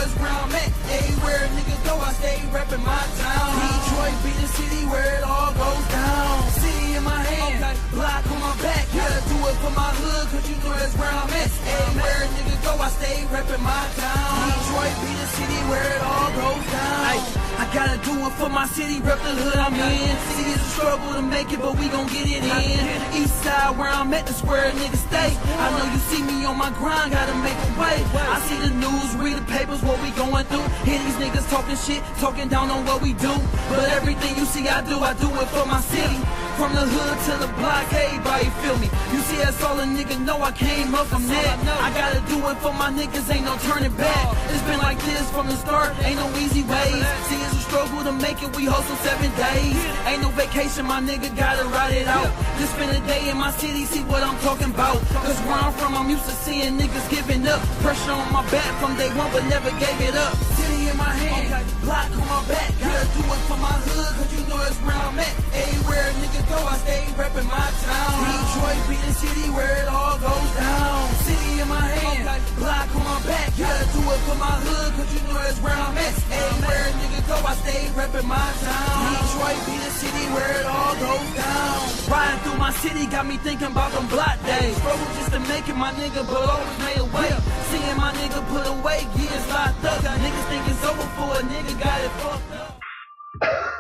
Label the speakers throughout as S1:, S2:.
S1: it's where I'm at. Everywhere niggas go, I stay reppin' my town. Detroit be the city where it all goes down. City in my hand, block on my back. Gotta do it for my hood, cause you know that's where I'm at. Everywhere niggas go, I stay reppin' my town. Detroit be the city where it all goes down. I gotta do it for my city, rep the hood I'm in. See, it's a struggle to make it, but we gon' get it in. East side where I'm at, that's where a nigga stay. I know you see me on my grind, gotta make a way. I see the news, read the papers, what we going through. Hear these niggas talking shit, talking down on what we do. But everything you see I do it for my city. From the hood to the block, everybody feel me. You see that's all a nigga know, I came up from that. I gotta do it for my niggas, ain't no turning back. It's been like this from the start, ain't no easy ways. See, it's a struggle to make it, we hustle 7 days. Ain't no vacation, my nigga gotta ride it out. Just spend a day in my city, see what I'm talking about. Cause where I'm from, I'm used to seeing niggas giving up. Pressure on my back from day one, but never gave it up. City in my hand, block on my back. Gotta do it for my hood, cause you know it's where I'm at. Everywhere niggas go, I stay reppin' my town. Detroit be the city where it all goes down. City in my hand, block on my back. Gotta do it for my hood, cause you know it's where I'm at. Everywhere niggas go, I stay reppin' my town. Detroit be the city where it all goes down. Riding through my city got me thinking about them block days. Struggle just to make it, my nigga, but always made a way. Seeing my nigga put away, years locked up. Niggas think it's over for a nigga, got it fucked up.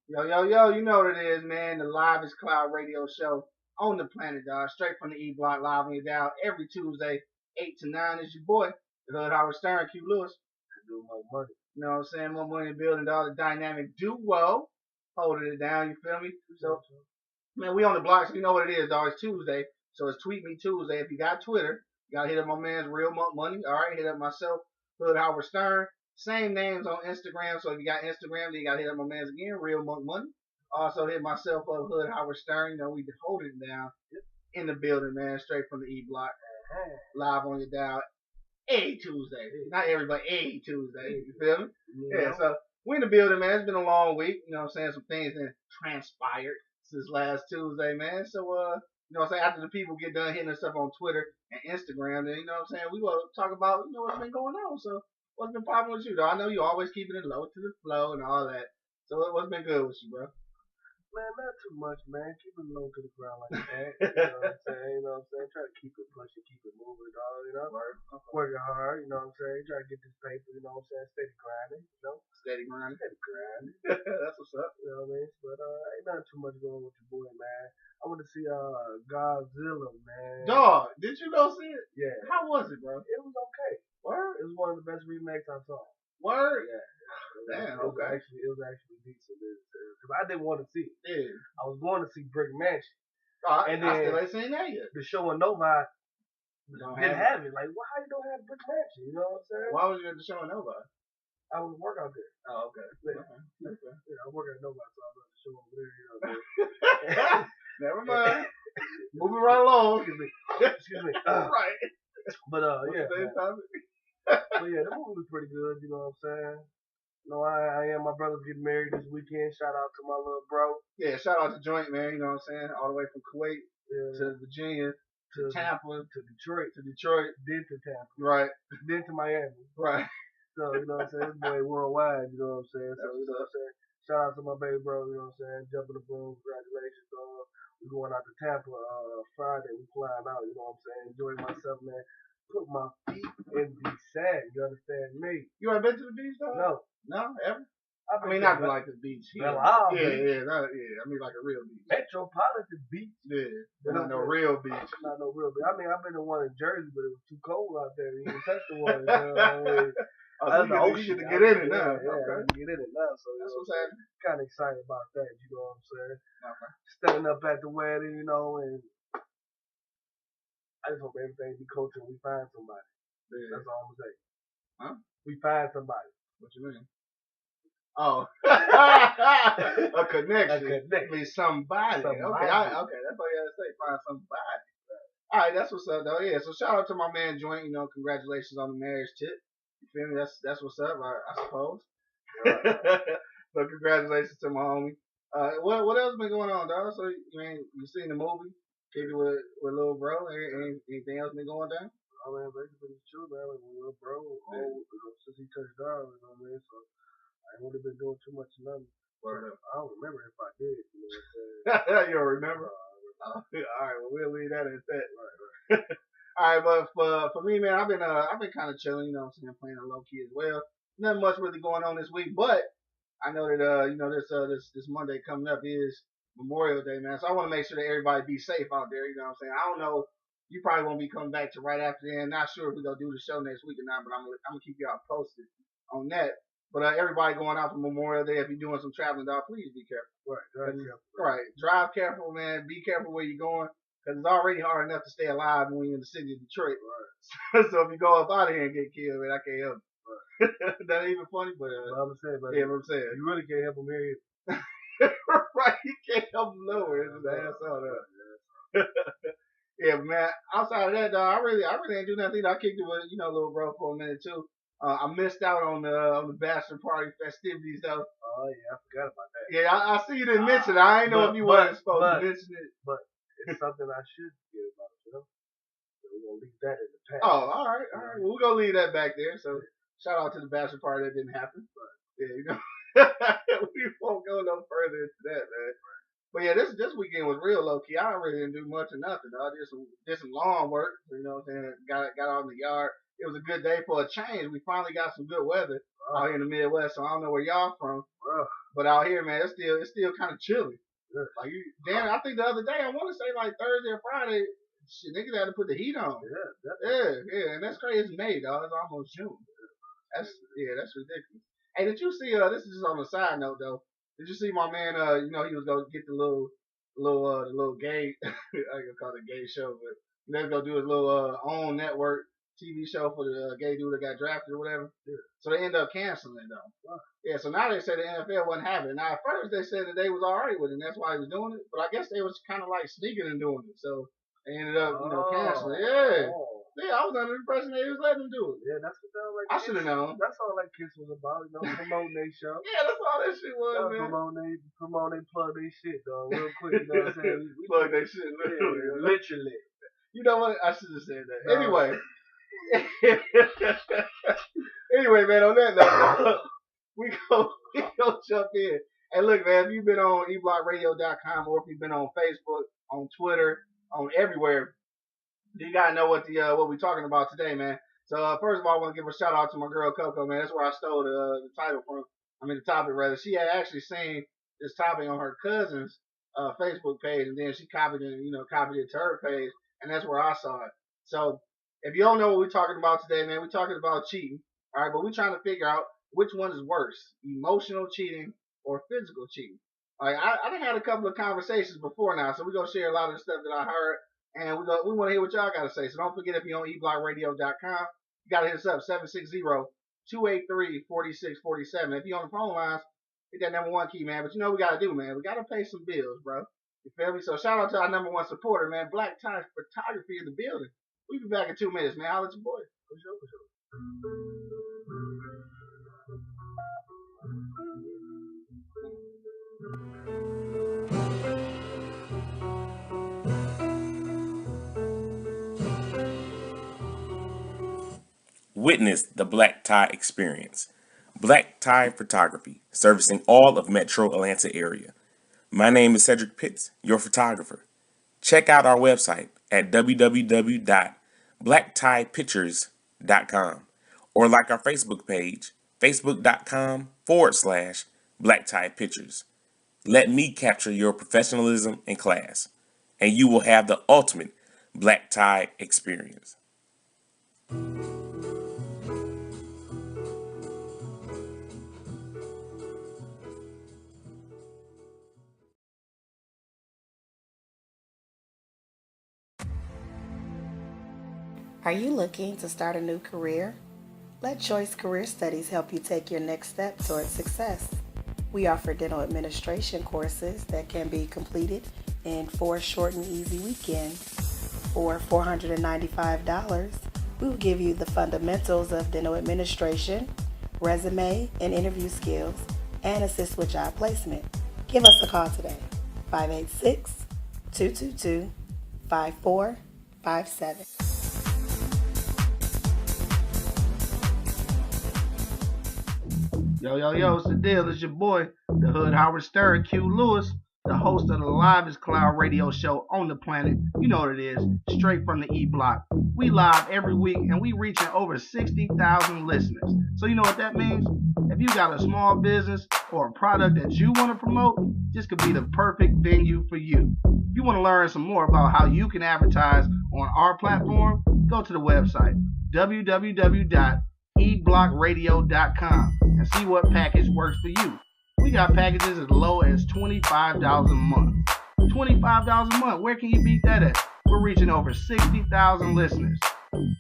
S2: Yo, you know what it is, man. The livest cloud radio show on the planet, dog. Straight from the E Block, live on your dial every Tuesday, 8 to 9. It's your boy, the Hood Howard Stern, Q Lewis.
S3: Do more money.
S2: You know what I'm saying? More money building, dog. The dynamic duo holding it down, you feel me? So, man, we on the block, so you know what it is, dog. It's Tuesday, so it's Tweet Me Tuesday. If you got Twitter, you gotta hit up my man's Real Money. All right, hit up myself, Hood Howard Stern. Same names on Instagram, so if you got Instagram, then you gotta hit up my man's again, Real Money. Also hit myself up, Hood Howard Stern. You know, we hold it down in the building, man, straight from the E Block. Live on your dial. A Tuesday. Not everybody, A Tuesday. You feel me? Yeah, so we in the building, man. It's been a long week. You know what I'm saying? Some things that transpired since last Tuesday, man. So, you know what I'm saying? After the people get done hitting us up on Twitter and Instagram, then, you know what I'm saying? We will talk about, you know, what's been going on. So, what's been popping with you, though? I know you always keeping it low to the flow and all that. So, what's been good with you, bro?
S3: Man, not too much, man. Keep it low to the ground like that. You know what I'm saying? You know what I'm saying? Try to keep it pushing, keep it moving, dog. You know, working hard. You know what I'm saying? Try to get this paper. You know what I'm saying? Steady grinding. You know,
S2: Steady grinding.
S3: steady grinding.
S2: That's what's up.
S3: You know what I mean? But ain't nothing too much going with your boy, man. I want to see Godzilla, man.
S2: Dog, did you go see it?
S3: Yeah.
S2: How was it, bro?
S3: It was okay.
S2: Word?
S3: It was one of the best remakes I saw.
S2: Word?
S3: Yeah.
S2: Damn,
S3: It was
S2: okay.
S3: actually decent. Because I didn't want to see it.
S2: Yeah.
S3: I was going to see Brick Mansion.
S2: And
S3: then-
S2: I still ain't seen that yet.
S3: The show in Novi
S2: Don't
S3: didn't
S2: have
S3: have it. Like, why you don't have Brick Mansion? You know what I'm saying?
S2: Why was you at the show in Nova?
S3: I was work out there.
S2: Oh, okay.
S3: Yeah.
S2: Okay.
S3: Yeah, I work at Novi, so I was at the show over there. You know what I mean?
S2: Never mind. Moving right along.
S3: Excuse me.
S2: Right.
S3: But yeah.
S2: Same
S3: Man.
S2: topic.
S3: But yeah, the movie was pretty good. You know what I'm saying? You know, I am. My brother's getting married this weekend. Shout out to my little bro.
S2: Yeah, shout out to Joint, man. You know what I'm saying? All the way from Kuwait
S3: Yeah,
S2: to Virginia,
S3: to
S2: Tampa,
S3: to Detroit,
S2: to Detroit.
S3: then to Tampa,
S2: Right.
S3: then to Miami.
S2: Right.
S3: So, you know what I'm saying? This boy worldwide, you know what I'm saying? So, you know what I'm saying? Shout out to my baby bro, you know what I'm saying? Jumping the broom, congratulations. We going out to Tampa Friday. We flying out, you know what I'm saying? Enjoying myself, man. Put my feet in the sand, you understand me?
S2: You ever been to the beach, though?
S3: No.
S2: No? Ever?
S3: I've
S2: I mean,
S3: been
S2: not
S3: to
S2: like the beach here.
S3: Belle Isle
S2: Yeah,
S3: Beach.
S2: yeah, yeah. I mean, like a real beach.
S3: Metropolitan Beach.
S2: Yeah. But not no real beach.
S3: Not no real beach. I mean, I've been to one in Jersey, but it was too cold out there. You didn't touch the water. You know what I mean?
S2: Oh,
S3: That's the
S2: you
S3: ocean.
S2: get to get in it now.
S3: Yeah,
S2: Okay.
S3: you can get in it now. So
S2: That's what's happening.
S3: kind of excited about that. You know what I'm saying?
S2: Okay.
S3: Standing up at the wedding, you know, and I just hope everything be kosher and we find somebody.
S2: Yeah.
S3: That's all I'm gonna say.
S2: Huh?
S3: We find somebody.
S2: What you mean? Oh. A connection.
S3: A connection.
S2: Mean somebody.
S3: Somebody.
S2: Okay, okay. That's all you gotta say. Find somebody. All right, that's what's up, though. Yeah, so shout out to my man Joint. You know, congratulations on the marriage tip. You feel me? That's what's up, I suppose. So congratulations to my homie. What else been going on, dog? So you seen the movie? Kicked it with little bro. Anything else been going down?
S3: I mean, basically it's true, man. Like, little bro, since he touched down, you know what I mean? So I ain't really been doing too much of nothing.
S2: Word up.
S3: I don't remember if I did, you know what I'm saying?
S2: You don't remember? All right, well we'll leave that at that. Right. All right, but for me, man, I've been kind of chilling, you know what I'm saying, playing a low key as well. Nothing much really going on this week, but I know that this Monday coming up is Memorial Day, man. So I want to make sure that everybody be safe out there. You know what I'm saying? I don't know. You probably won't be coming back to right after then. Not sure if we're gonna do the show next week or not, but I'm gonna keep y'all posted on that. But everybody going out for Memorial Day, if you're doing some traveling, dog, please be careful.
S3: Right, drive careful.
S2: Right, drive careful, man. Be careful where you're going, because it's already hard enough to stay alive when you're in the city of Detroit. Right. So if you go up out of here and get killed, man, I can't help you. Right. That ain't even funny, but
S3: I'm saying,
S2: yeah, what I'm saying.
S3: You really can't help them here.
S2: Right, you can't help them nowhere. It's just asshole up. Yeah, man. Outside of that, dog, I really ain't do nothing. I kicked it with little bro for a minute too. I missed out on the bachelor party festivities though.
S3: Oh yeah, I forgot about that.
S2: Yeah, I see you didn't mention it. I ain't know if you weren't supposed to mention it.
S3: But it's something I should forget about, you know. So we're gonna leave that in the past.
S2: Oh, all right. Well, we're gonna leave that back there. So shout out to the bachelor party that didn't happen. But yeah, we won't go no further into that, man. But yeah, this weekend was real low key. I really didn't do much of nothing. I did some lawn work. You know what I'm saying? Got out in the yard. It was a good day for a change. We finally got some good weather out here in the Midwest. So I don't know where y'all from, but out here, man, it's still kind of chilly. Like I think the other day I want to say like Thursday or Friday, shit, niggas had to put the heat on. Yeah, and that's crazy. It's May, dog. It's almost June. That's ridiculous. Hey, did you see? This is just on a side note though. Did you see my man? He was gonna get the little gay, I can call it a gay show, but he was gonna do his little own network TV show for the gay dude that got drafted or whatever. Yeah. So they ended up canceling it though. Wow. Yeah. So now they say the NFL wasn't having it. Now at first they said that they was alright with it, and that's why he was doing it. But I guess they was kind of like sneaking and doing it. So they ended up canceling it. Yeah. Yeah, I was under the impression they was letting them do it.
S3: Yeah, that's what that like.
S2: I should have known.
S3: That's all that Kiss was about, promoting their show.
S2: Yeah, that's all that shit was, man.
S3: Promoting, plug their shit, dog, real quick. You know what I'm saying?
S2: We plug their shit,
S3: literally.
S2: You know what? I should have said that. Anyway. Anyway, man, on that note, we go jump in. And look, man, if you've been on eblockradio.com or if you've been on Facebook, on Twitter, on everywhere, you gotta know what we're talking about today, man. So first of all, I want to give a shout out to my girl Coco, man. That's where I stole the title from. The topic rather. She had actually seen this topic on her cousin's Facebook page, and then she copied it to her page, and that's where I saw it. So if you don't know what we're talking about today, man, we're talking about cheating, all right? But we're trying to figure out which one is worse, emotional cheating or physical cheating. Like I done had a couple of conversations before now, so we're gonna share a lot of the stuff that I heard, and we want to hear what y'all gotta say. So don't forget, if you're on eblockradio.com, you gotta hit us up 760-283-4647. If you're on the phone lines, hit that number one key, man. But you know what we gotta do, man. We gotta pay some bills, bro. You feel me? So shout out to our number one supporter, man, Black Tie Photography in the building. We'll be back in 2 minutes, man. Holla at your boy. For sure.
S4: Witness the Black Tie experience. Black Tie Photography, servicing all of Metro Atlanta area. My name is Cedric Pitts, your photographer. Check out our website at www.blacktiepictures.com or like our Facebook page, facebook.com/blacktiepictures. Let me capture your professionalism in class, and you will have the ultimate black tie experience.
S5: Are you looking to start a new career? Let Choice Career Studies help you take your next step towards success. We offer dental administration courses that can be completed in 4 short and easy weekends. For $495, we will give you the fundamentals of dental administration, resume and interview skills, and assist with job placement. Give us a call today, 586-222-5457.
S2: Yo, it's the deal. It's your boy, the Hood Howard Stern, Q Lewis, the host of the livest cloud radio show on the planet. You know what it is, straight from the E Block. We live every week, and we reaching over 60,000 listeners. So you know what that means? If you got a small business or a product that you want to promote, this could be the perfect venue for you. If you want to learn some more about how you can advertise on our platform, go to the website, www.eblockradio.com, and see what package works for you. We got packages as low as $25 a month. $25 a month, where can you beat that at? We're reaching over 60,000 listeners.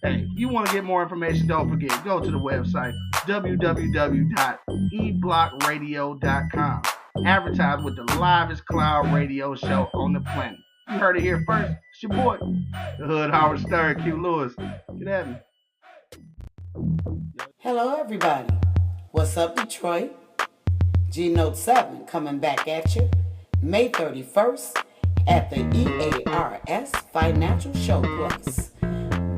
S2: Hey, if you want to get more information, don't forget, go to the website, www.eblockradio.com. Advertise with the livest cloud radio show on the planet. You heard it here first. It's your boy, the Hood Howard Stern, Q Lewis. Get at me.
S6: Hello, everybody. What's up, Detroit? G-Note 7 coming back at you May 31st at the EARS Financial Showplace.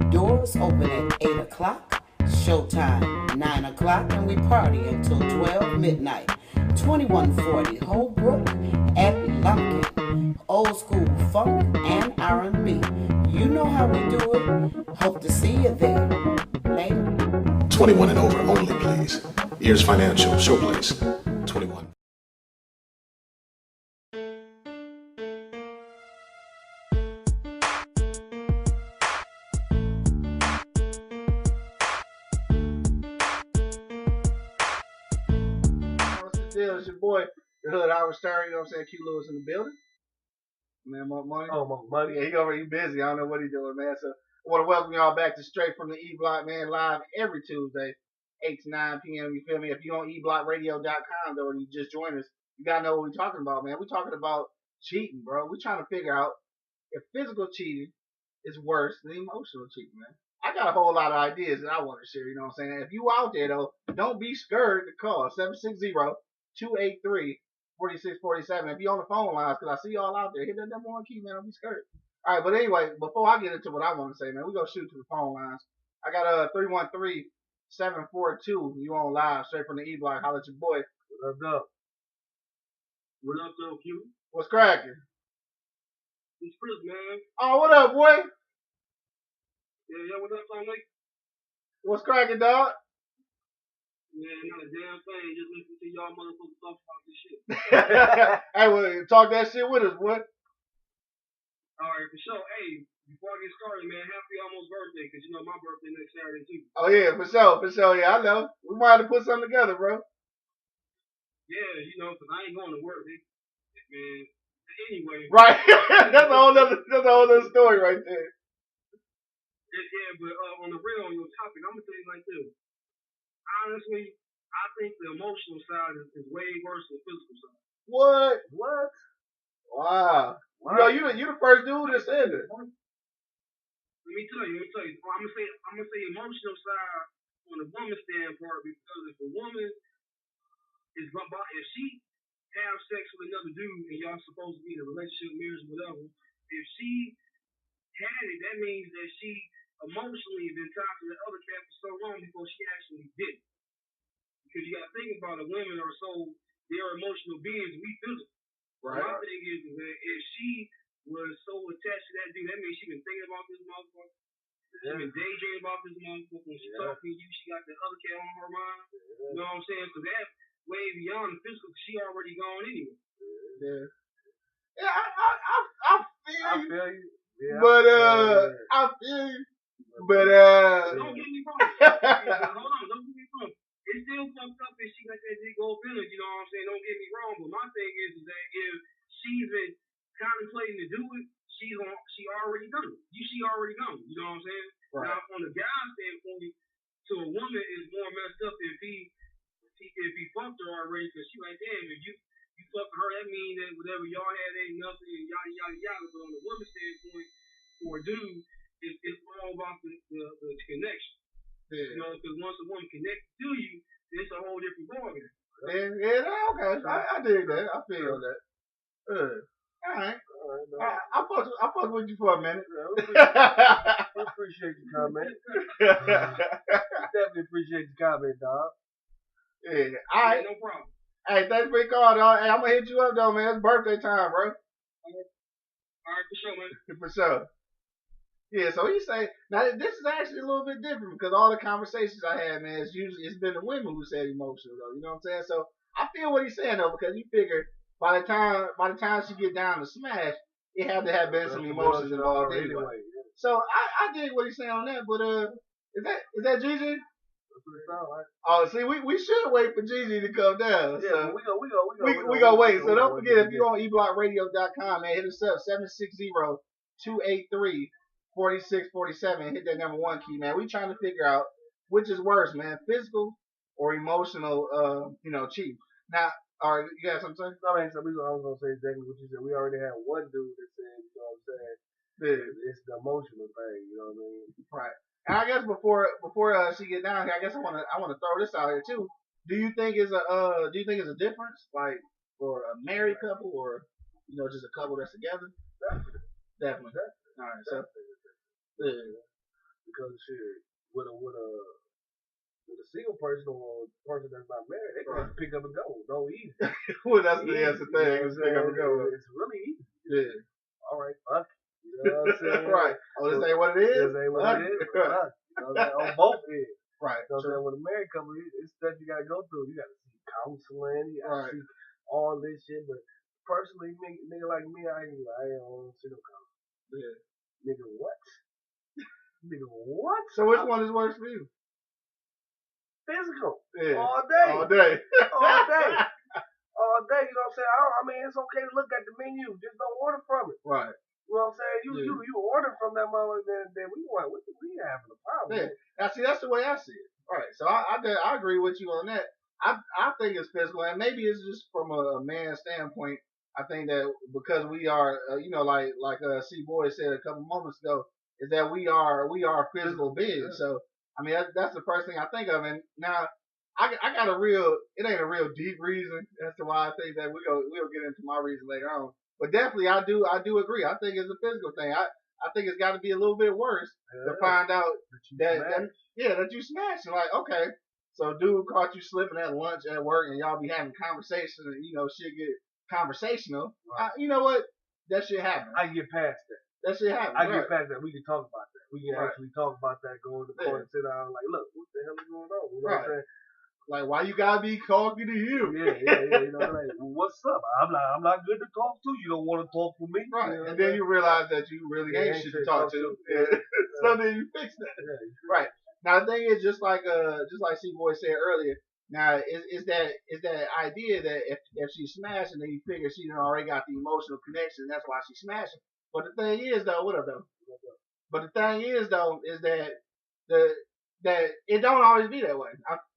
S6: Doors open at 8 o'clock, showtime 9 o'clock, and we party until 12 midnight. 2140 Holbrook at Lumpkin. Old school funk and R&B. You know how we do it. Hope to see you there. Later.
S7: 21 and over only, please. Ears Financial Showplace. 21.
S2: What's the deal? It's your boy, the Hood Howard Stern. You know what I'm saying? Q Lewis in the building. Man, more money.
S3: Oh, my money.
S2: Yeah, he already busy. I don't know what he's doing, man. So I want to welcome y'all back to Straight from the E Block, man, live every Tuesday, 8 to 9 p.m. You feel me? If you're on eblockradio.com, though, and you just joined us, you got to know what we're talking about, man. We're talking about cheating, bro. We're trying to figure out if physical cheating is worse than emotional cheating, man. I got a whole lot of ideas that I want to share, you know what I'm saying? If you out there, though, don't be scared to call 760-283-4647. If you on the phone lines, because I see y'all out there, hit that number one key, man. Don't be scared. All right, but anyway, before I get into what I want to say, man, we're going to shoot to the phone lines. I got 313-742. You on live, straight from the E Block. Holla at your boy.
S3: What's up? What up, though, Q?
S2: What's cracking?
S3: It's Chris, man.
S2: Oh, what up, boy?
S3: Yeah, what up, Tom Lake?
S2: What's cracking, dog?
S3: Yeah, not a damn thing. Just listen to y'all motherfuckers talk about this shit.
S2: Hey, well, talk that shit with us, boy.
S3: All right, for sure. Hey, before I get started, man, happy almost birthday, because you know my birthday next Saturday, too.
S2: Oh, yeah, for sure. Yeah, I know. We might have to put something together, bro.
S3: Yeah, you know, because I ain't going to work, man. Anyway.
S2: Right. That's a whole other story right there.
S3: Yeah, but on the real, on your topic, I'm going to tell you like this. Honestly, I think the emotional side is way worse than the physical side.
S2: What? Wow. Yo, you the first dude that said it.
S3: Let me tell you. I'm gonna say emotional side on the woman's standpoint, because if a woman is if she have sex with another dude and y'all supposed to be in a relationship, marriage, whatever, if she had it, that means that she emotionally been tied to the other cat for so long before she actually did it. Because you gotta think about it, women are they're emotional beings, we physical.
S2: Right.
S3: My thing is that if she was so attached to that dude, that means she been thinking about this motherfucker. She been daydreaming about this motherfucker. When she talking to you, she got the other cat on her mind. You know what I'm saying? So that's way beyond the physical. She already gone anyway.
S2: Yeah, I feel you.
S3: Yeah,
S2: but I feel you. But
S3: don't get me wrong. Hold on, don't get me wrong. It's still fucked up if she got that big old village, you know what I'm saying? Don't get me wrong, but my thing is that if she's been contemplating to do it, she already done it. She already done it, you know what I'm saying?
S2: Right.
S3: Now, on the guy's standpoint, to a woman is more messed up if he fucked her already, because she like, damn, if you fucked her, that means that whatever y'all had ain't nothing, and yada, yada, yada. But on the woman's standpoint, for a dude, it's all about the connection.
S2: yeah.
S3: You know, because once a woman connects to you, it's a whole different ballgame.
S2: Yeah, okay. I dig that. I feel that. All right.
S3: No.
S2: I fuck with you for a minute.
S3: We appreciate your comment. Definitely appreciate your comment, dog.
S2: Yeah. All right.
S8: No problem.
S2: Hey, thanks for your call, dog. Hey, I'm gonna hit you up though, man. It's birthday time, bro.
S8: All right, for sure, man.
S2: For sure. Yeah, so he say now this is actually a little bit different because all the conversations I had, man, it's been the women who said emotional though. You know what I'm saying? So I feel what he's saying though because he figured by the time she get down to smash, it had to have been some emotions involved anyway. So I dig what he's saying on that, but is that Gigi? Oh, see, we should wait for Gigi to come down.
S3: Yeah,
S2: so
S3: we
S2: gonna wait. So don't forget, if you're on eblockradio.com, man, hit us up 760-283-4647. Hit that number 1 key, man. We trying to figure out which is worse, man, physical or emotional, cheating. Now, all right, you got something to say?
S3: No, man, I was gonna say exactly what you said. We already had one dude that said, you know what I'm saying? It's the emotional thing, you know what I mean?
S2: Right. And I guess before she get down here, I guess I wanna throw this out here too. Do you think it's a difference, like for a married couple or just a couple that's together? Definitely. All right. So
S3: because shit, with a single person or a person that's not married, they can just pick up and go. No easy.
S2: Well, that's the thing. It's pick up and go.
S3: It's really easy.
S2: Yeah.
S3: All right, fuck. You know what I'm saying?
S2: Right. Oh, this ain't what it is?
S3: This ain't what it is. Fuck. You know what I'm saying? On both ends.
S2: Right.
S3: You know what I'm saying? With a married couple, it's stuff you gotta go through. You gotta see counseling. You gotta see all this shit. But personally, nigga like me, I ain't on single counseling.
S2: Yeah.
S3: Nigga, what? Nigga, what?
S2: So which one is worse for you?
S3: Physical.
S2: Yeah.
S3: All day.
S2: All day.
S3: All day. All day. You know what I'm saying? I mean, it's okay to look at the menu. Just don't order from it.
S2: Right.
S3: You know what I'm saying? You order from that motherfucker, then we having a problem.
S2: Yeah. Now see, that's the way I see it. All right. So I agree with you on that. I think it's physical, and maybe it's just from a man's standpoint. I think that because we are, like C Boy said a couple moments ago, is that we are physical beings. So I mean that's the first thing I think of. And now I got it ain't a real deep reason as to why I think that we'll get into my reason later on. But definitely I do agree. I think it's a physical thing. I think it's got to be a little bit worse to find out that you smashed. And like, okay, so dude caught you slipping at lunch at work and y'all be having conversations and shit get conversational. Right. You know what? That shit happen.
S3: I get past that.
S2: That shit happen.
S3: I get past that. We can talk about that. We can actually talk about that. Go in the court and sit down like, look, what the hell is going on? You know what I'm saying?
S2: Like, why you gotta be talking to him?
S3: Yeah. You know, like, well, what's up? I'm not good to talk to. You don't want to talk to me,
S2: right?
S3: You know,
S2: and then you realize that you really ain't shit to talk to. Yeah. So then you fix that. Yeah. Right. Now the thing is, just like C Boy said earlier. Now is that idea that if she smashed and then you figure she already got the emotional connection, that's why she smashing. But the thing is though, what up though? But the thing is though, is that that it don't always be that way.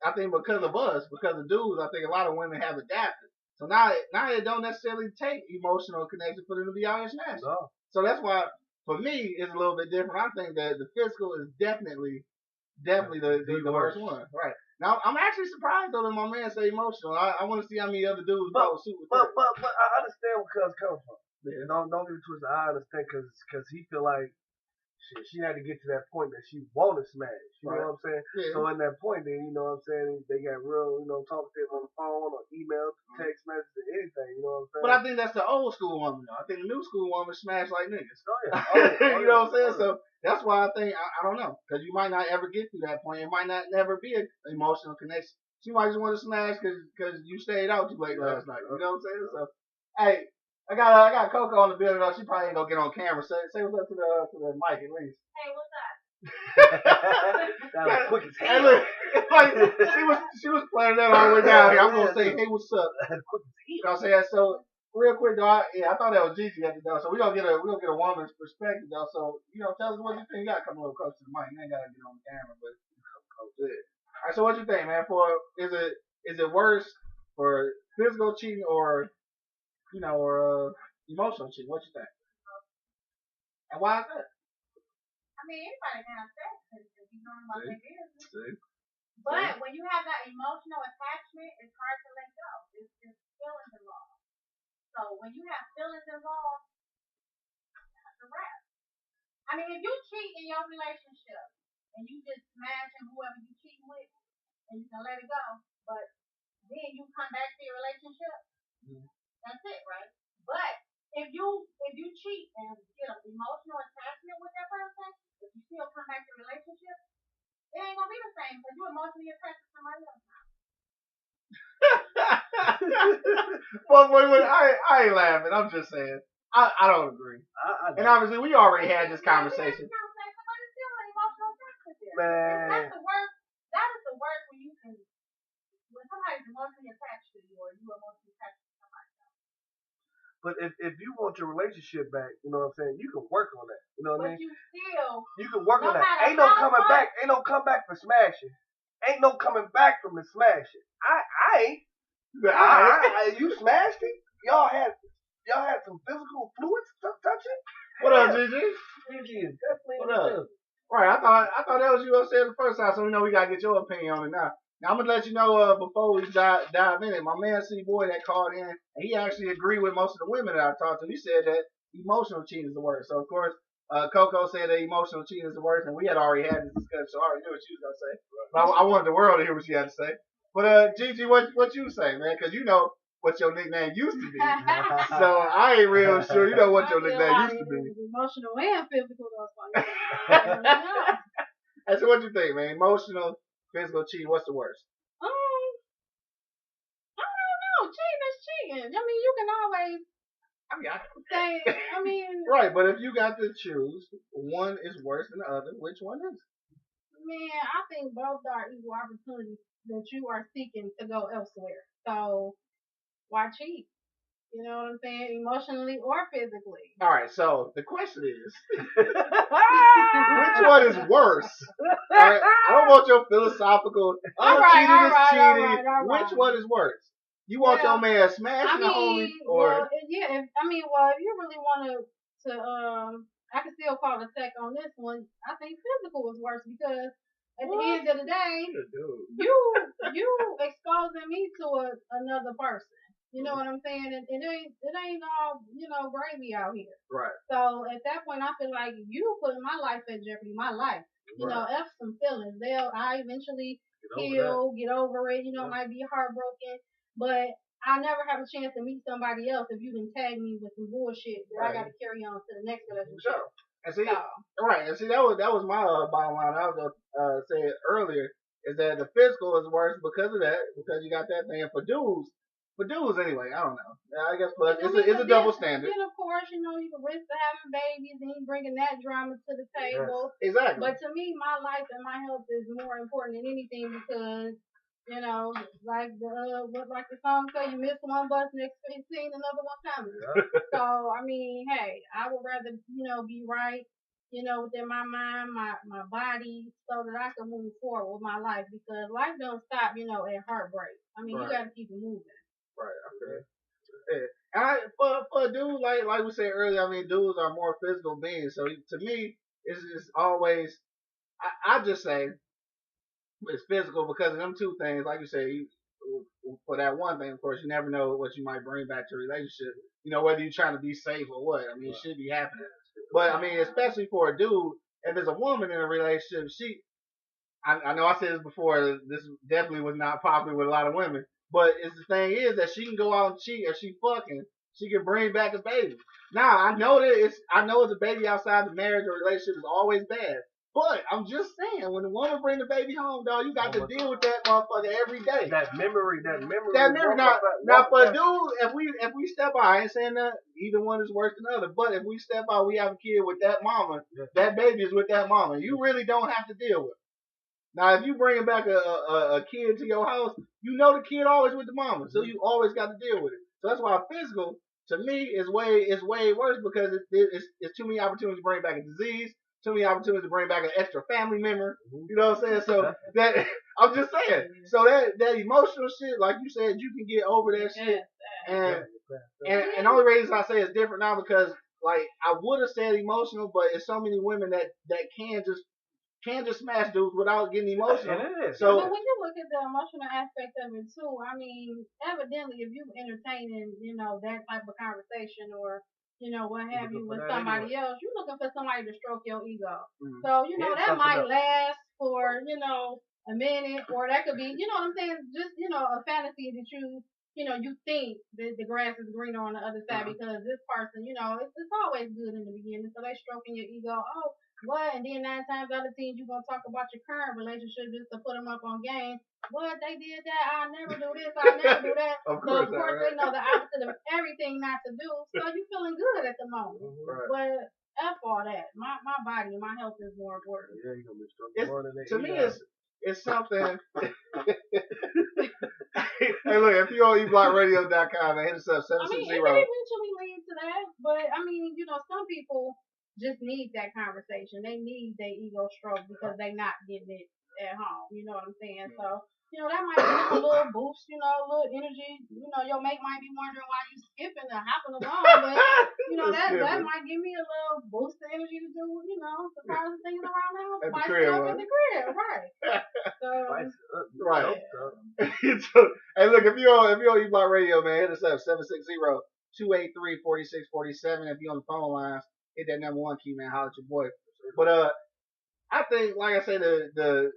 S2: I think because of us, because of dudes, I think a lot of women have adapted. So now it don't necessarily take emotional connection for them to be out here smashing. No. So that's why for me it's a little bit different. I think that the physical is definitely the worst one. Right. Now I'm actually surprised though that my man say emotional. I want to see how many other dudes follow suit with that.
S3: But I understand where Cuz comes from. Yeah. Don't get it twisted. I understand because he feel like shit, she had to get to that point that she want to smash. You know what I'm saying? Yeah. So in that point, then you know what I'm saying, they got real, talk to them on the phone or email, text message, anything. You know what I'm saying?
S2: But I think that's the old school woman though. I think the new school woman smash like niggas.
S3: Oh yeah.
S2: You know what I'm saying? So that's why I think I don't know, because you might not ever get to that point. It might not never be an emotional connection. She might just want to smash because you stayed out too late last night. You know what I'm saying? So hey. I got Coco on the building though. She probably ain't gonna get on camera. Say what's up to the mic at least.
S9: Hey, what's up?
S3: That was quick as hell.
S2: Hey, look, like she was playing that all the way down here. I'm gonna say, hey, what's up? You know what I'm saying? So real quick though, I thought that was Gigi at the door. So we're gonna get a woman's perspective though. So tell us what you think. You gotta come a little close to the mic. You ain't gotta get on the camera, but good. All right. So what you think, man? Is it worse for physical cheating or emotional cheating? What you think? And why is that?
S9: I mean, anybody can have sex if you're doing about their business. But when you have that emotional attachment, it's hard to let go. It's feelings involved. So when you have feelings involved, that's a wrap. I mean, if you cheat in your relationship and you just smashing whoever you cheating with and you can let it go, but then you come back to your relationship, that's it, right? But if you cheat and get an emotional attachment with that person, if you still come back to your relationship, it ain't gonna be the same because you're emotionally attached to somebody else now.
S2: But I ain't laughing. I'm just saying. I don't agree. And obviously, we already had this conversation.
S9: Somebody's still an emotional attachment there.
S3: Man.
S9: That's the worst. That is the worst when somebody's emotionally attached to you or you emotionally attached to somebody else.
S3: But if you want your relationship back, you know what I'm saying, you can work on that. You know what I
S9: But
S3: mean?
S9: you
S3: can work
S9: no
S3: on that.
S9: matter
S3: Ain't no
S9: how
S3: coming
S9: much-
S3: back. Ain't no come back for smashing. Ain't no coming back from the smashing. I ain't. You smashed it. Y'all had some physical fluids touching.
S2: What up, Gigi?
S3: Gigi is definitely
S2: What up? Right, I thought that was you upstairs the first time, so we know we gotta get your opinion on it now. Now I'm gonna let you know before we dive in it. My man C Boy that called in, and he actually agreed with most of the women that I talked to. He said that emotional cheating is the worst. So of course, Coco said that emotional cheating is the worst, and we had already had this discussion, so I already knew what she was gonna say. But I wanted the world to hear what she had to say. But Gigi, what you say, man? Because you know what your nickname used to be. So I ain't real sure. You know what your nickname used to be.
S9: Emotional and physical, though.
S2: And so what you think, man? Emotional, physical cheating, what's the worst?
S9: I don't know. Cheating is cheating. I mean, you can always say,
S2: Right, but if you got to choose, one is worse than the other, which one is it?
S9: Man, I think both are equal opportunities that you are seeking to go elsewhere. So, why cheat? You know what I'm saying? Emotionally or physically.
S2: All right, so the question is, which one is worse? All right, I don't want your philosophical, cheating is cheating. Which one is worse? You want your man smashing the homie, or?
S9: If you really want to I can still call a tech on this one. I think physical is worse because at the end of the day, you exposing me to another person. You know what I'm saying? And it ain't all, gravy out here.
S2: Right.
S9: So at that point, I feel like you putting my life at jeopardy, my life. You know, F some feelings. I eventually heal, get over it. Might be heartbroken, but I never have a chance to meet somebody else if you can tag me with some bullshit that I got to carry on to the next relationship.
S2: Sure. And see, that was my bottom line. I was gonna say it earlier is that the physical is worse because of that, because you got that thing for dudes. For dudes, anyway, I don't know. I guess, but it's a double standard.
S9: Then, of course, you can risk having babies and you bringing that drama to the table.
S2: Yes. Exactly.
S9: But to me, my life and my health is more important than anything because, like the song say, you miss one bus and expect another one coming. Yeah. So, I mean, hey, I would rather, be right, within my mind, my body, so that I can move forward with my life because life don't stop, at heartbreak. I mean, you got to keep it moving.
S2: Right, okay. Yeah. For a dude, like we said earlier, I mean, dudes are more physical beings. So to me, it's always, I just say it's physical because of them two things. Like you say, for that one thing, of course, you never know what you might bring back to a relationship. Whether you're trying to be safe or what. I mean, it should be happening. But I mean, especially for a dude, if there's a woman in a relationship, I know I said this before, this definitely was not popular with a lot of women. But the thing is that she can go out and cheat if she fucking. She can bring back a baby. Now I know it's a baby outside the marriage or relationship is always bad. But I'm just saying, when the woman bring the baby home, dog, you got to deal with that motherfucker every day.
S3: That memory.
S2: Now for a dude, if we step out, I ain't saying that either one is worse than the other. But if we step out, we have a kid with that mama. That baby is with that mama. You really don't have to deal with it. Now, if you bring back a kid to your house, the kid always with the mama, so you always got to deal with it. So that's why physical, to me, is way worse because it's too many opportunities to bring back a disease, too many opportunities to bring back an extra family member. You know what I'm saying? So that I'm just saying. So that emotional shit, like you said, you can get over that shit. And the only reason I say it's different now because like I would have said emotional, but it's so many women that can just can just smash dudes without getting emotional.
S3: It is.
S2: So
S9: But when you look at the emotional aspect of it too, I mean, evidently, if you entertaining, that type of conversation or, what have you with somebody else, you're looking for somebody to stroke your ego.
S2: Mm.
S9: So,
S3: Yeah,
S9: that
S3: something
S9: might
S3: else.
S9: last for, a minute, or that could be, what I'm saying, just, a fantasy that you think that the grass is greener on the other side because this person, it's always good in the beginning. So they stroking your ego. Oh, what? And then 9 times out of 10, you're going to talk about your current relationship just to put them up on game. What? They did that. I never do this. I never do that.
S2: Of
S9: So,
S2: course
S9: of course,
S2: not, right?
S9: they know the opposite of everything not to do. So you feeling good at the moment.
S2: Right.
S9: But F all that. My body, my health is more important.
S3: Yeah, you gonna be stroking more than
S2: To me, it's something. Hey, look, if you on eblockradio.com, man, hit us up,
S9: I mean,
S2: 760.
S9: it may eventually lead to that, but I mean, some people just need that conversation. They need their ego stroke because they not getting it at home. You know what I'm saying? So, that might give them a little boost, a little energy. Your mate might be wondering why you skipping or hopping along, but that might give me a little boost of energy to do, surprising things around the house.
S2: At the
S9: Spice
S2: crib,
S9: it up
S2: right?
S9: at the crib, right? So,
S2: Right.
S9: yeah.
S2: Hey, look, if you're on eBlock Radio, man, hit us up, 760-283-4647. If you're on the phone lines, hit that number 1 key, man, holler at your boy. But I think, like I said, the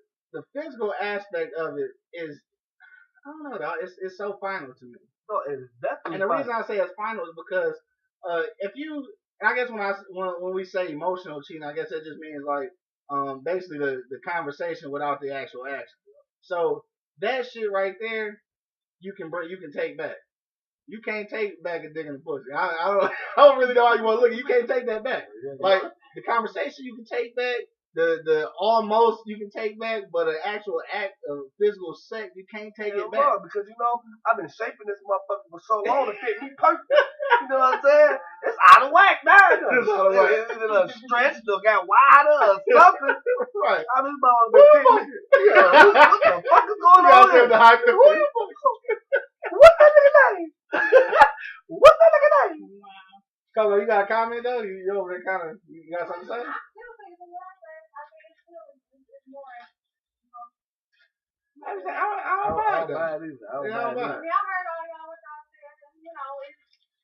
S2: physical aspect of it is, I don't know, dog, it's so final to me.
S3: No, it's definitely.
S2: And the reason I say it's final is because if you, and I guess when we say emotional cheating, I guess that just means like basically the conversation without the actual action. So that shit right there, you can take back. You can't take back a dick in the pussy. I don't really know how you want to look at it. You can't take that back. Like the conversation you can take back, the almost you can take back, but an actual act of physical sex, you can't take it back.
S3: Because I've been shaping this motherfucker for so long to fit me perfect. You know what I'm saying? It's out of whack now.
S2: It's out of whack.
S3: It's a stretched or got wider or something.
S2: Right.
S3: I this motherfucker been fitting me. Yeah, what the fuck is going on here? What's that nigga name? What's that nigga name?
S2: Coco, you got a comment though? You over there kind of, you got something to say? I don't mind that.
S3: I don't mind
S9: I heard all y'all what y'all said, and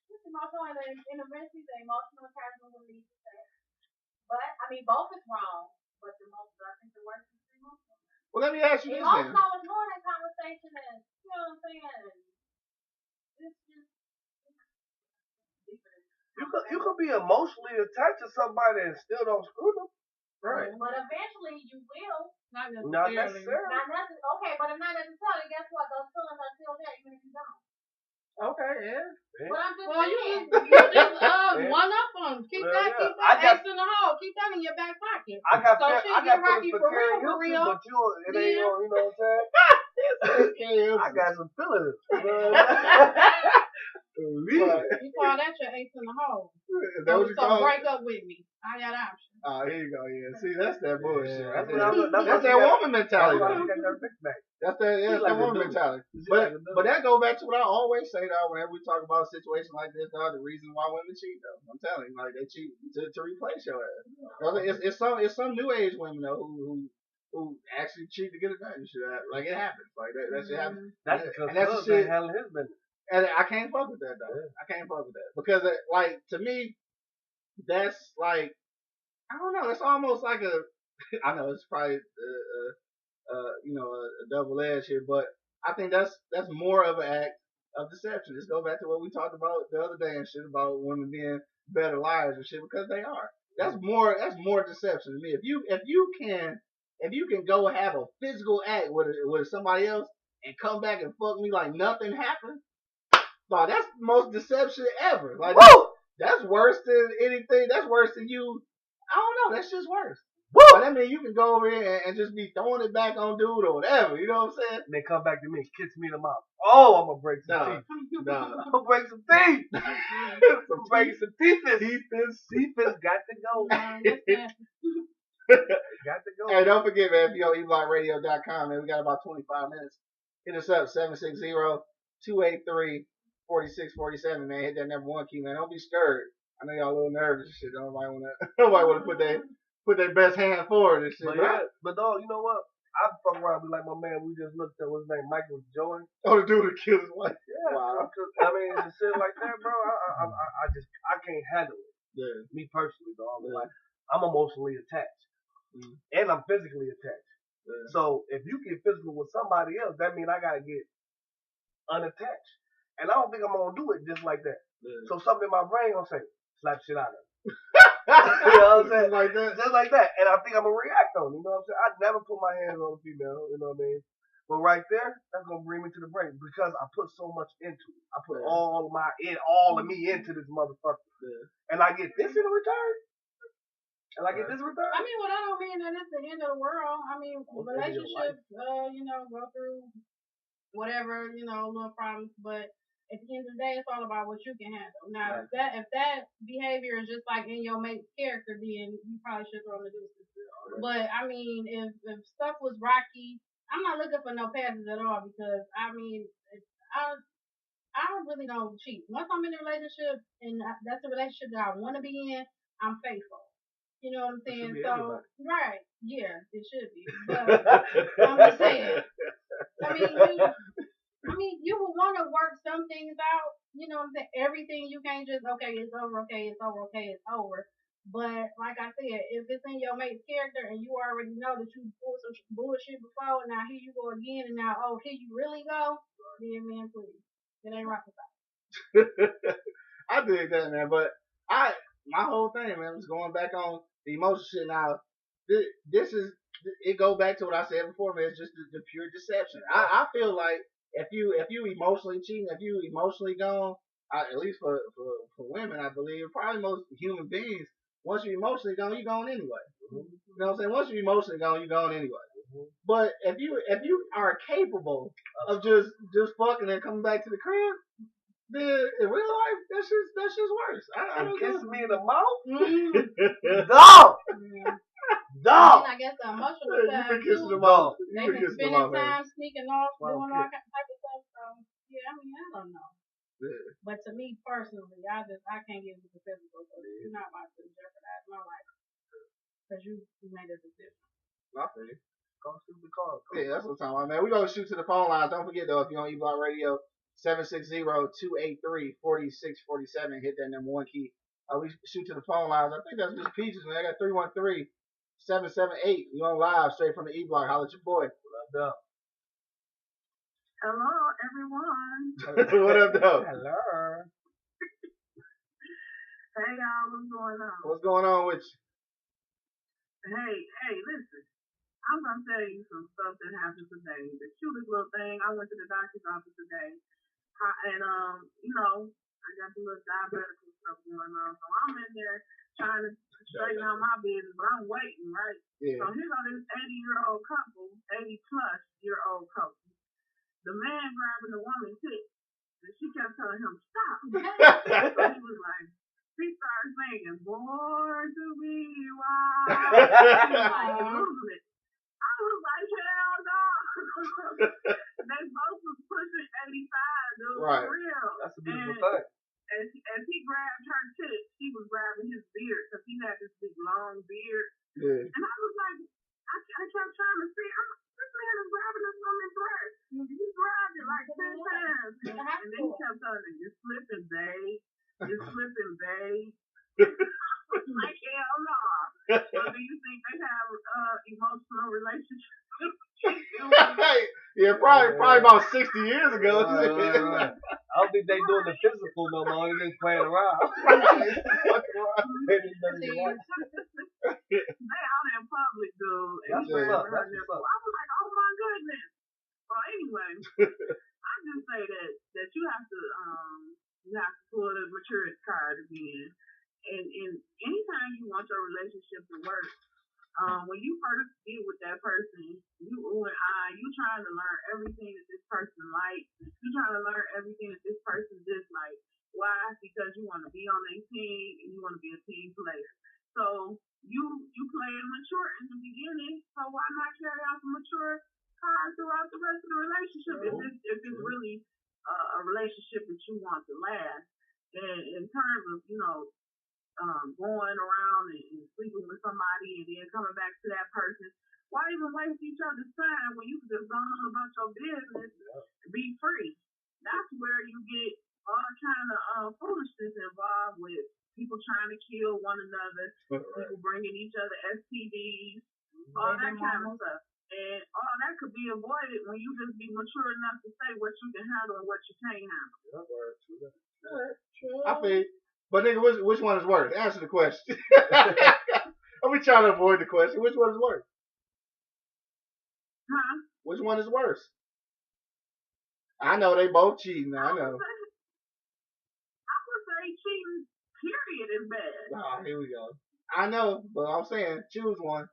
S9: it's emotional and eventually the emotional attachment will lead to sex. But I mean, both is wrong, but I think the worst is the emotional.
S2: Well, let me ask you this then.
S9: Emotional is more than conversation, and you know what I'm saying. It's just
S3: you could be emotionally attached to somebody and still don't screw them.
S2: Right.
S9: But eventually you will. Not
S3: Not
S9: necessarily.
S3: necessarily.
S9: Okay, but if not necessarily, guess what? Those feelings are still there even if you don't.
S2: Okay, yeah.
S9: But I'm just saying. You just one up on them. Keep that ace in the hole. Keep that in your back pocket.
S3: I got
S9: Rocky
S3: feelings
S9: for real,
S3: but it ain't
S9: Yeah.
S3: you know what I'm saying? I got some feelings.
S9: You call that your ace in the hole.
S2: Is that what you call it?
S9: Break up with me. I got options.
S2: Oh, here you go. Yeah. See, that's that bullshit.
S3: Yeah,
S2: That's that woman mentality. That's that
S3: like
S2: woman
S3: a dude.
S2: mentality. But that goes back to what I always say, though, whenever we talk about a situation like this, though, the reason why women cheat, though. I'm telling you, like, they cheat to replace your ass. It's some new age women, though, who actually cheat to get it done and shit. Like, it happens. Like, that shit happens.
S3: That's because
S2: that's the shit.
S3: handling his business.
S2: And I can't fuck with that, though. I can't fuck with that. Because, like, to me, that's like, I don't know. It's almost like I know it's probably a double edge here, but I think that's more of an act of deception. Let's go back to what we talked about the other day and shit about women being better liars and shit, because they are. That's more deception to me. If you can go have a physical act with somebody else and come back and fuck me like nothing happened, wow, that's the most deception ever. Like that's worse than anything. That's worse than you. I don't know. That's just worse. But I mean, you can go over here and just be throwing it back on dude or whatever. You know what I'm saying?
S3: And they come back to me and kiss me in the mouth. Oh, I'm gonna break some teeth.
S2: Nah.
S3: I'm gonna break some teeth. I'm breaking some teeth. Teeth got to go. Got to go.
S2: Hey, don't forget, man, if you're on eblockradio.com, man, we got about 25 minutes. Hit us up, 760-283-4647, man. Hit that number 1 key, man. Don't be scared. I know y'all a little nervous and shit. Nobody wanna put put their best hand forward and shit.
S3: But yeah, but dog, you know what? I fuck around and be like my man. We just looked at what's his name, Michael Jordan.
S2: Oh, the dude that killed his wife.
S3: Yeah,
S2: Wow.
S3: I mean, the shit like that, bro. I can't handle it.
S2: Yeah.
S3: Me personally, dog.
S2: Yeah.
S3: Like I'm emotionally attached, and I'm physically attached.
S2: Yeah.
S3: So if you get physical with somebody else, that means I gotta get unattached, and I don't think I'm gonna do it just like that.
S2: Yeah.
S3: So something in my brain gonna say, slap shit out of it. You know what I'm saying?
S2: Like that.
S3: Just like that. And I think I'm gonna react on it. You know what I'm saying? I'd never put my hands on a female, you know what I mean? But right there, that's gonna bring me to the brink because I put so much into it. I put all of me into this motherfucker. Yeah. And I get this in return. And I get this return.
S9: I mean, well, that don't mean that it's the end of the world. I mean, relationships, go through whatever, little problems, but at the end of the day, it's all about what you can handle. Now, if that behavior is just like in your mate's character, then you probably should throw in the deuces. Right. But I mean, if stuff was rocky, I'm not looking for no passes at all because I mean, I really don't cheat. Once I'm in a relationship and that's a relationship that I want to be in, I'm faithful. You know what I'm saying? So, right, yeah, it should be. But I'm just saying. I mean, you would want to work some things out. You know what I'm saying? Everything you can't just, okay, it's over, okay, it's over, okay, it's over. But like I said, if it's in your mate's character and you already know that you pulled some bullshit before, and now here you go again, and now, here you really go, then man, please. It ain't rocket science.
S2: I dig that, man. But my whole thing, man, was going back on the emotion shit. Now, it go back to what I said before, man. It's just the pure deception. I feel like if you emotionally cheating, if you emotionally gone, at least for women, I believe, probably most human beings, once you're emotionally gone, you're gone anyway. You know what I'm saying? Once you're emotionally gone, you're gone anyway. But if you are capable of just fucking and coming back to the crib, then in real life, that's just worse. I don't
S3: kiss
S2: know.
S3: me in the mouth? Dog! Dog!
S9: I guess the emotional
S2: You
S9: side
S2: been kissing
S9: too.
S2: them off.
S9: They been spending time sneaking off, doing all kinds of stuff. So yeah, I mean, I don't know.
S2: Yeah.
S9: But to me personally, I can't get with the physical. So you're not about to jeopardize my life because you made a decision.
S2: Nothing.
S3: Go shoot the car.
S2: Yeah, that's what I'm talking about, man. We're going to shoot to the phone lines. Don't forget, though, if you're on E-Block Radio, 760-283-4647. Hit that number one key. We shoot to the phone lines. I think that's just Peaches, man. I got 313-778. You on live straight from the E-Block. Holla at your boy. What up,
S10: Hello, everyone.
S2: What up, though?
S3: Hello.
S10: Hey, y'all. What's going on?
S2: What's going on with you?
S10: Hey, listen. I'm going to tell you some stuff that happened today. The cutest little thing. I went to the doctor's office today. And, I got some little diabetical stuff going on. So I'm in there trying to straighten out my business, but I'm waiting, right?
S2: Yeah.
S10: So here go this 80-year-old couple, 80-plus-year-old couple. The man grabbing the woman's tit, and she kept telling him, stop. So he was like, he started singing, born to be wild. He was like, losing it. I was like, hell no. They both was pushing 85, dude.
S2: Right.
S10: For real.
S3: That's a beautiful thing.
S10: As he grabbed her tit, she was grabbing his beard because he had this big long beard.
S2: Yeah.
S10: And I was like, I kept trying to see, this man is grabbing this woman's breast. He grabbed it like 10 times. And then he kept telling her, you're slipping, babe. You're slipping, babe. Like, hell no. So do you think they have emotional relationships?
S2: Yeah, probably about 60 years ago.
S3: I don't think they doing the physical no more. They just playing around.
S10: They out in public, dude.
S3: That's what's up. That's what's up.
S10: I was like, oh my goodness. Well, anyway, I just say that you have to pull the maturity card again. And anytime you want your relationship to work, when you first get with that person, you trying to learn everything that this person likes. You trying to learn everything that this person dislikes. Why? Because you want to be on their team and you want to be a team player. So you playing mature in the beginning. So why not carry out the mature card throughout the rest of the relationship if it's really a relationship that you want to last? And in terms of going around and sleeping with somebody and then coming back to that person. Why even waste each other's time when you can just go on about your business and be free? That's where you get all kind of foolishness involved with people trying to kill one another, people bringing each other STDs, all that kind of stuff. And all that could be avoided when you just be mature enough to say what you can handle and what you can't handle.
S9: True.
S2: I feel you. But nigga, which one is worse? Answer the question. I'm trying to avoid the question. Which one is worse?
S10: Huh?
S2: Which one is worse? I know they both cheating. I know.
S10: I would say cheating, period, is bad.
S2: Oh, here we go. I know, but I'm saying choose one.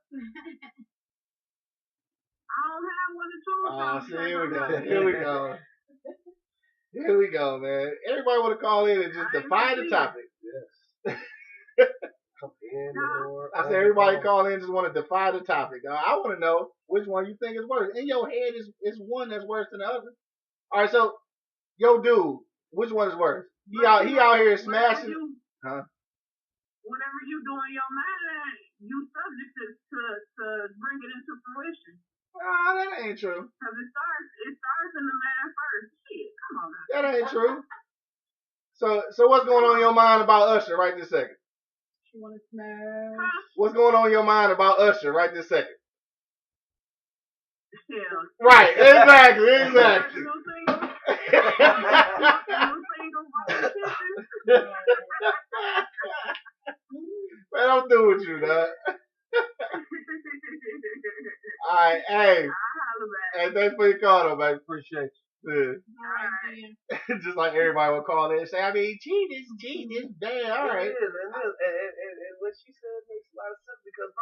S10: I don't have one to choose from.
S2: See, here we go. Here we go. Here we go, man. Everybody want to call in and just defy the topic.
S3: Yes. Come in or
S2: I said everybody call in just want to defy the topic. I want to know which one you think is worse. In your head is one that's worse than the other. All right, so yo, dude, which one is worse? He out here smashing.
S10: Whatever you do in your mind, you subject to bring it into fruition.
S2: Oh, that ain't true.
S10: Because it starts in the mind first. Shit, come on now.
S2: That ain't true. So what's going on in your mind about Usher right this second?
S9: She want to smash.
S2: What's going on in your mind about Usher right this second?
S10: Hell.
S2: Right, exactly. Man, I'm through with you, dog. Alright, hey, thanks for your call, though, baby. Appreciate you. Yeah. Just like everybody will call in and say, I mean, cheating is bad. All right.
S3: It is, and what she said makes a lot of sense because,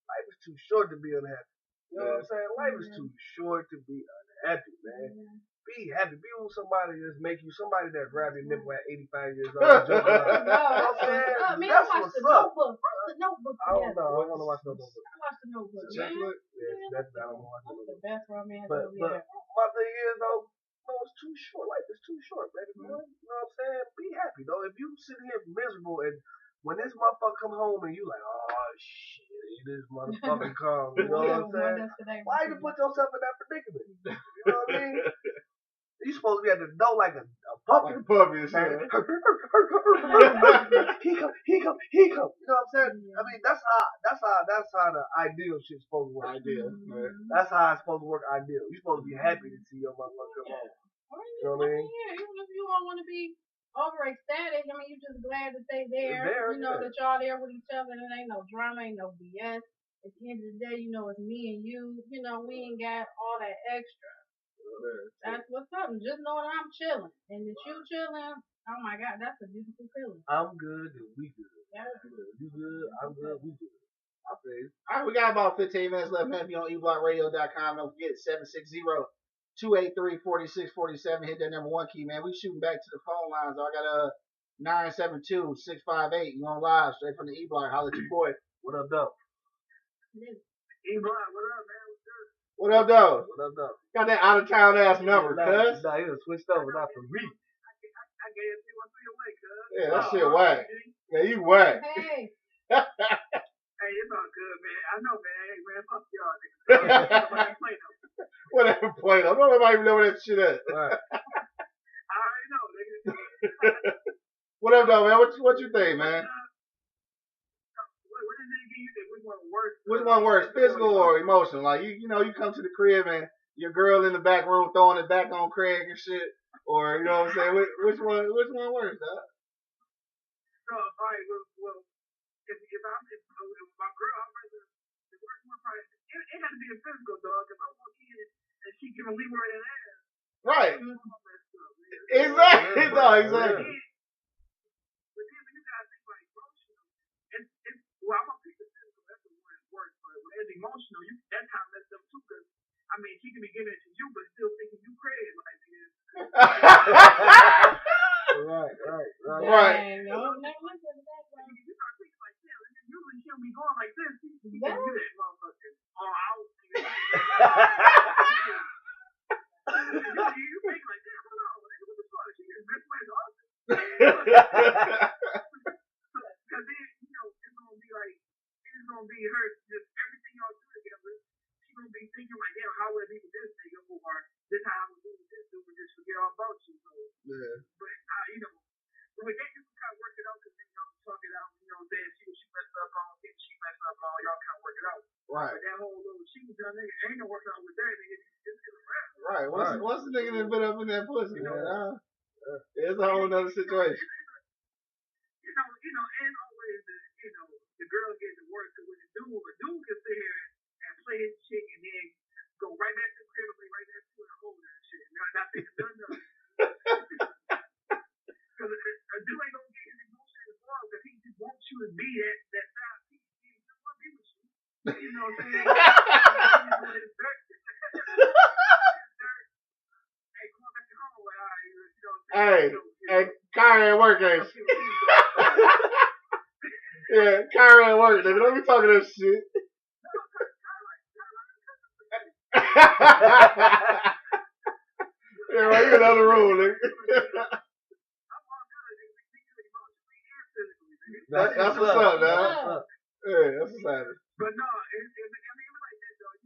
S3: life is too short to be unhappy. You know what I'm saying? Life is too short to be unhappy, man. Be happy. Be with somebody that's make you somebody that grab your nipple at 85 years old. You know what I'm saying? That's what's up.
S9: Watch the Notebook.
S3: I don't know. I want to watch Notebook.
S9: I watched the Notebook.
S3: Yes, that's I don't want to watch
S9: That's
S3: Notebook.
S9: the best romance
S3: But
S9: movie ever.
S3: my thing is though, it's too short. Life is too short, baby boy. You know what I'm saying? Be happy though. If you sit here miserable and when this motherfucker come home and you like, oh shit, this motherfucker come. You know what I'm saying? Why you put yourself in that predicament? You know what I mean? You supposed to be at the door like a puppy.
S2: Like a puppy and shit.
S3: He come. You know what I'm saying? I mean, that's how the ideal shit's supposed to work.
S2: Ideal. Right.
S3: That's how it's supposed to work. Ideal. You're supposed to be happy to see your motherfucker come home. You know what I mean?
S9: Yeah, even if you don't want to be over ecstatic, I mean, you're just glad that they there.
S3: There,
S9: You know
S3: yeah.
S9: that y'all there with each other, and it ain't no drama, ain't no BS. At the end of the day, you know it's me and you. You know we ain't got all that extra. That's what's up. And just knowing I'm chilling, and that you chilling, oh my God, that's a beautiful feeling.
S3: I'm good and we good.
S9: Yeah.
S3: You good? I'm good. We good. I feel you.
S2: All right, we got about 15 minutes left, man. If you're on eblockradio.com, don't forget 760-283-4647. Hit that number one key, man. We shooting back to the phone lines. I got 972-658. You on live straight from the E-Block. Holla at your boy.
S3: What up, though?
S10: E-Block, what up, man? What's good?
S2: What up, though?
S3: What up, though?
S2: Got that out of town ass number, cuz.
S3: Nah, he was switched over, not for me.
S10: I gave it 313 away, cuz.
S2: Yeah, that shit whack. Yeah, you whack.
S9: Hey.
S10: Hey, it's all good, man. I know, man. Hey, man, fuck y'all, niggas.
S2: Whatever play. I don't know if I even know where that shit at.
S3: Right.
S10: I already know, nigga.
S2: What up, though, man? What you think, man?
S10: What did they give you? Which one worse?
S2: Which one worse, physical or emotional? Like you know, you come to the crib and your girl in the back room throwing it back on Craig and shit, or you know what I'm saying? Which one worse, dog?
S10: No, all right. Well, if my girl, I'd rather the worst one probably it had to be a physical dog. If I walk in and she giving Leroy that ass,
S2: right?
S10: Exactly.
S2: No, exactly.
S10: But then when you gotta think about emotional, it's well, I'm gonna pick the physical. That's the one that's worse. But when it's emotional, that kind of messed up too. Cause I mean, she can be giving it to you, but still thinking you crazy like this.
S2: Right.
S9: No, never listen to that.
S10: You start thinking like that, and then usually she'll be going like this. She can do that motherfucker. Oh, I was thinking. You think like that? Hold on, what the fuck? She just messed with the office. Because then thinking like, damn, how would I be with this nigga, or this how I would do with this dude, and just forget all about you. So, but you know, with that, you can kind of work it out because then y'all can talk it out. You know what I'm saying? See what she messed up on, see what she messed up on. Y'all kind of work it out.
S3: Right.
S10: But that whole little cheating done nigga ain't gonna work out with that nigga. It's gonna rap.
S2: Right. What's the nigga that been up in that pussy,
S10: You
S2: man?
S10: know,
S2: It's a whole nother situation.
S10: You know, and always the girl getting to work. So with a dude can sit here and play his chick and then go right back to the crib and play right back to the hole and shit. Not thinking nothing. Because a dude ain't gonna get his emotions wrong because he just wants you to be that side piece. He don't want to be with you. You know what I'm saying? Hey, going back to home, like, all right, you know what I'm saying?
S2: Hey, Kyrie at work, ain't she? Yeah, Kyrie at work, nigga. Don't be talking that shit. Yeah, right, you in the other room, nigga. That's what's up, dog. Yeah, that's what's up.
S10: But no, it's like that, though.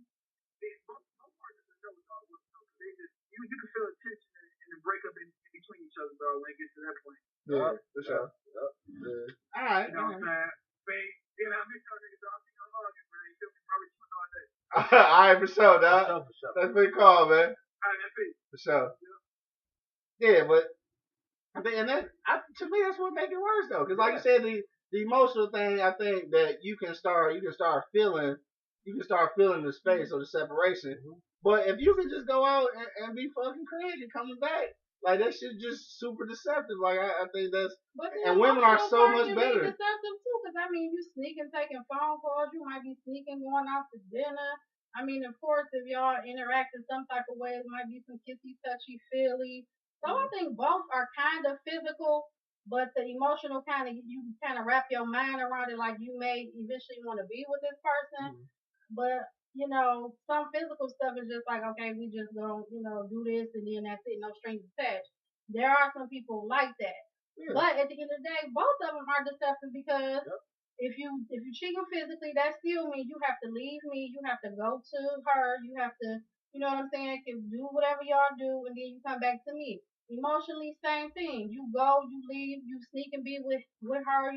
S10: Both parties of the show, dog, you can feel the tension and the breakup in between each other, dog, when it gets to that point.
S2: Yeah, for sure. Yeah. All right.
S10: You know what I'm saying? Babe, I miss y'all niggas, dog. You know, August, man. You feel me? Probably doing all day.
S2: All right, for sure, dog.
S3: For sure.
S2: That's a big call, man.
S10: All right, that's it.
S2: For sure. Yeah, but I think, to me, that's what makes it worse, though. Because, like you said, the emotional thing, I think that you can start feeling the space or the separation. But if you can just go out and be fucking crazy coming back, like that shit just super deceptive. Like I think that's, and women are so much better.
S9: Be deceptive too, because I mean, you sneaking taking phone calls, you might be sneaking going out to dinner. I mean, of course, if y'all interact in some type of way, it might be some kissy, touchy, feely. So I think both are kind of physical, but the emotional kind of, you kind of wrap your mind around it, like you may eventually want to be with this person. But you know, some physical stuff is just like, okay, we just gonna, do this and then that's it, no strings attached. There are some people like that. Yeah. But at the end of the day, both of them are deceptive because if you cheating physically, that still means you have to leave me, you have to go to her, you have to, you know what I'm saying, can do whatever y'all do and then you come back to me. Emotionally, same thing. You go, you leave, you sneak and be with her,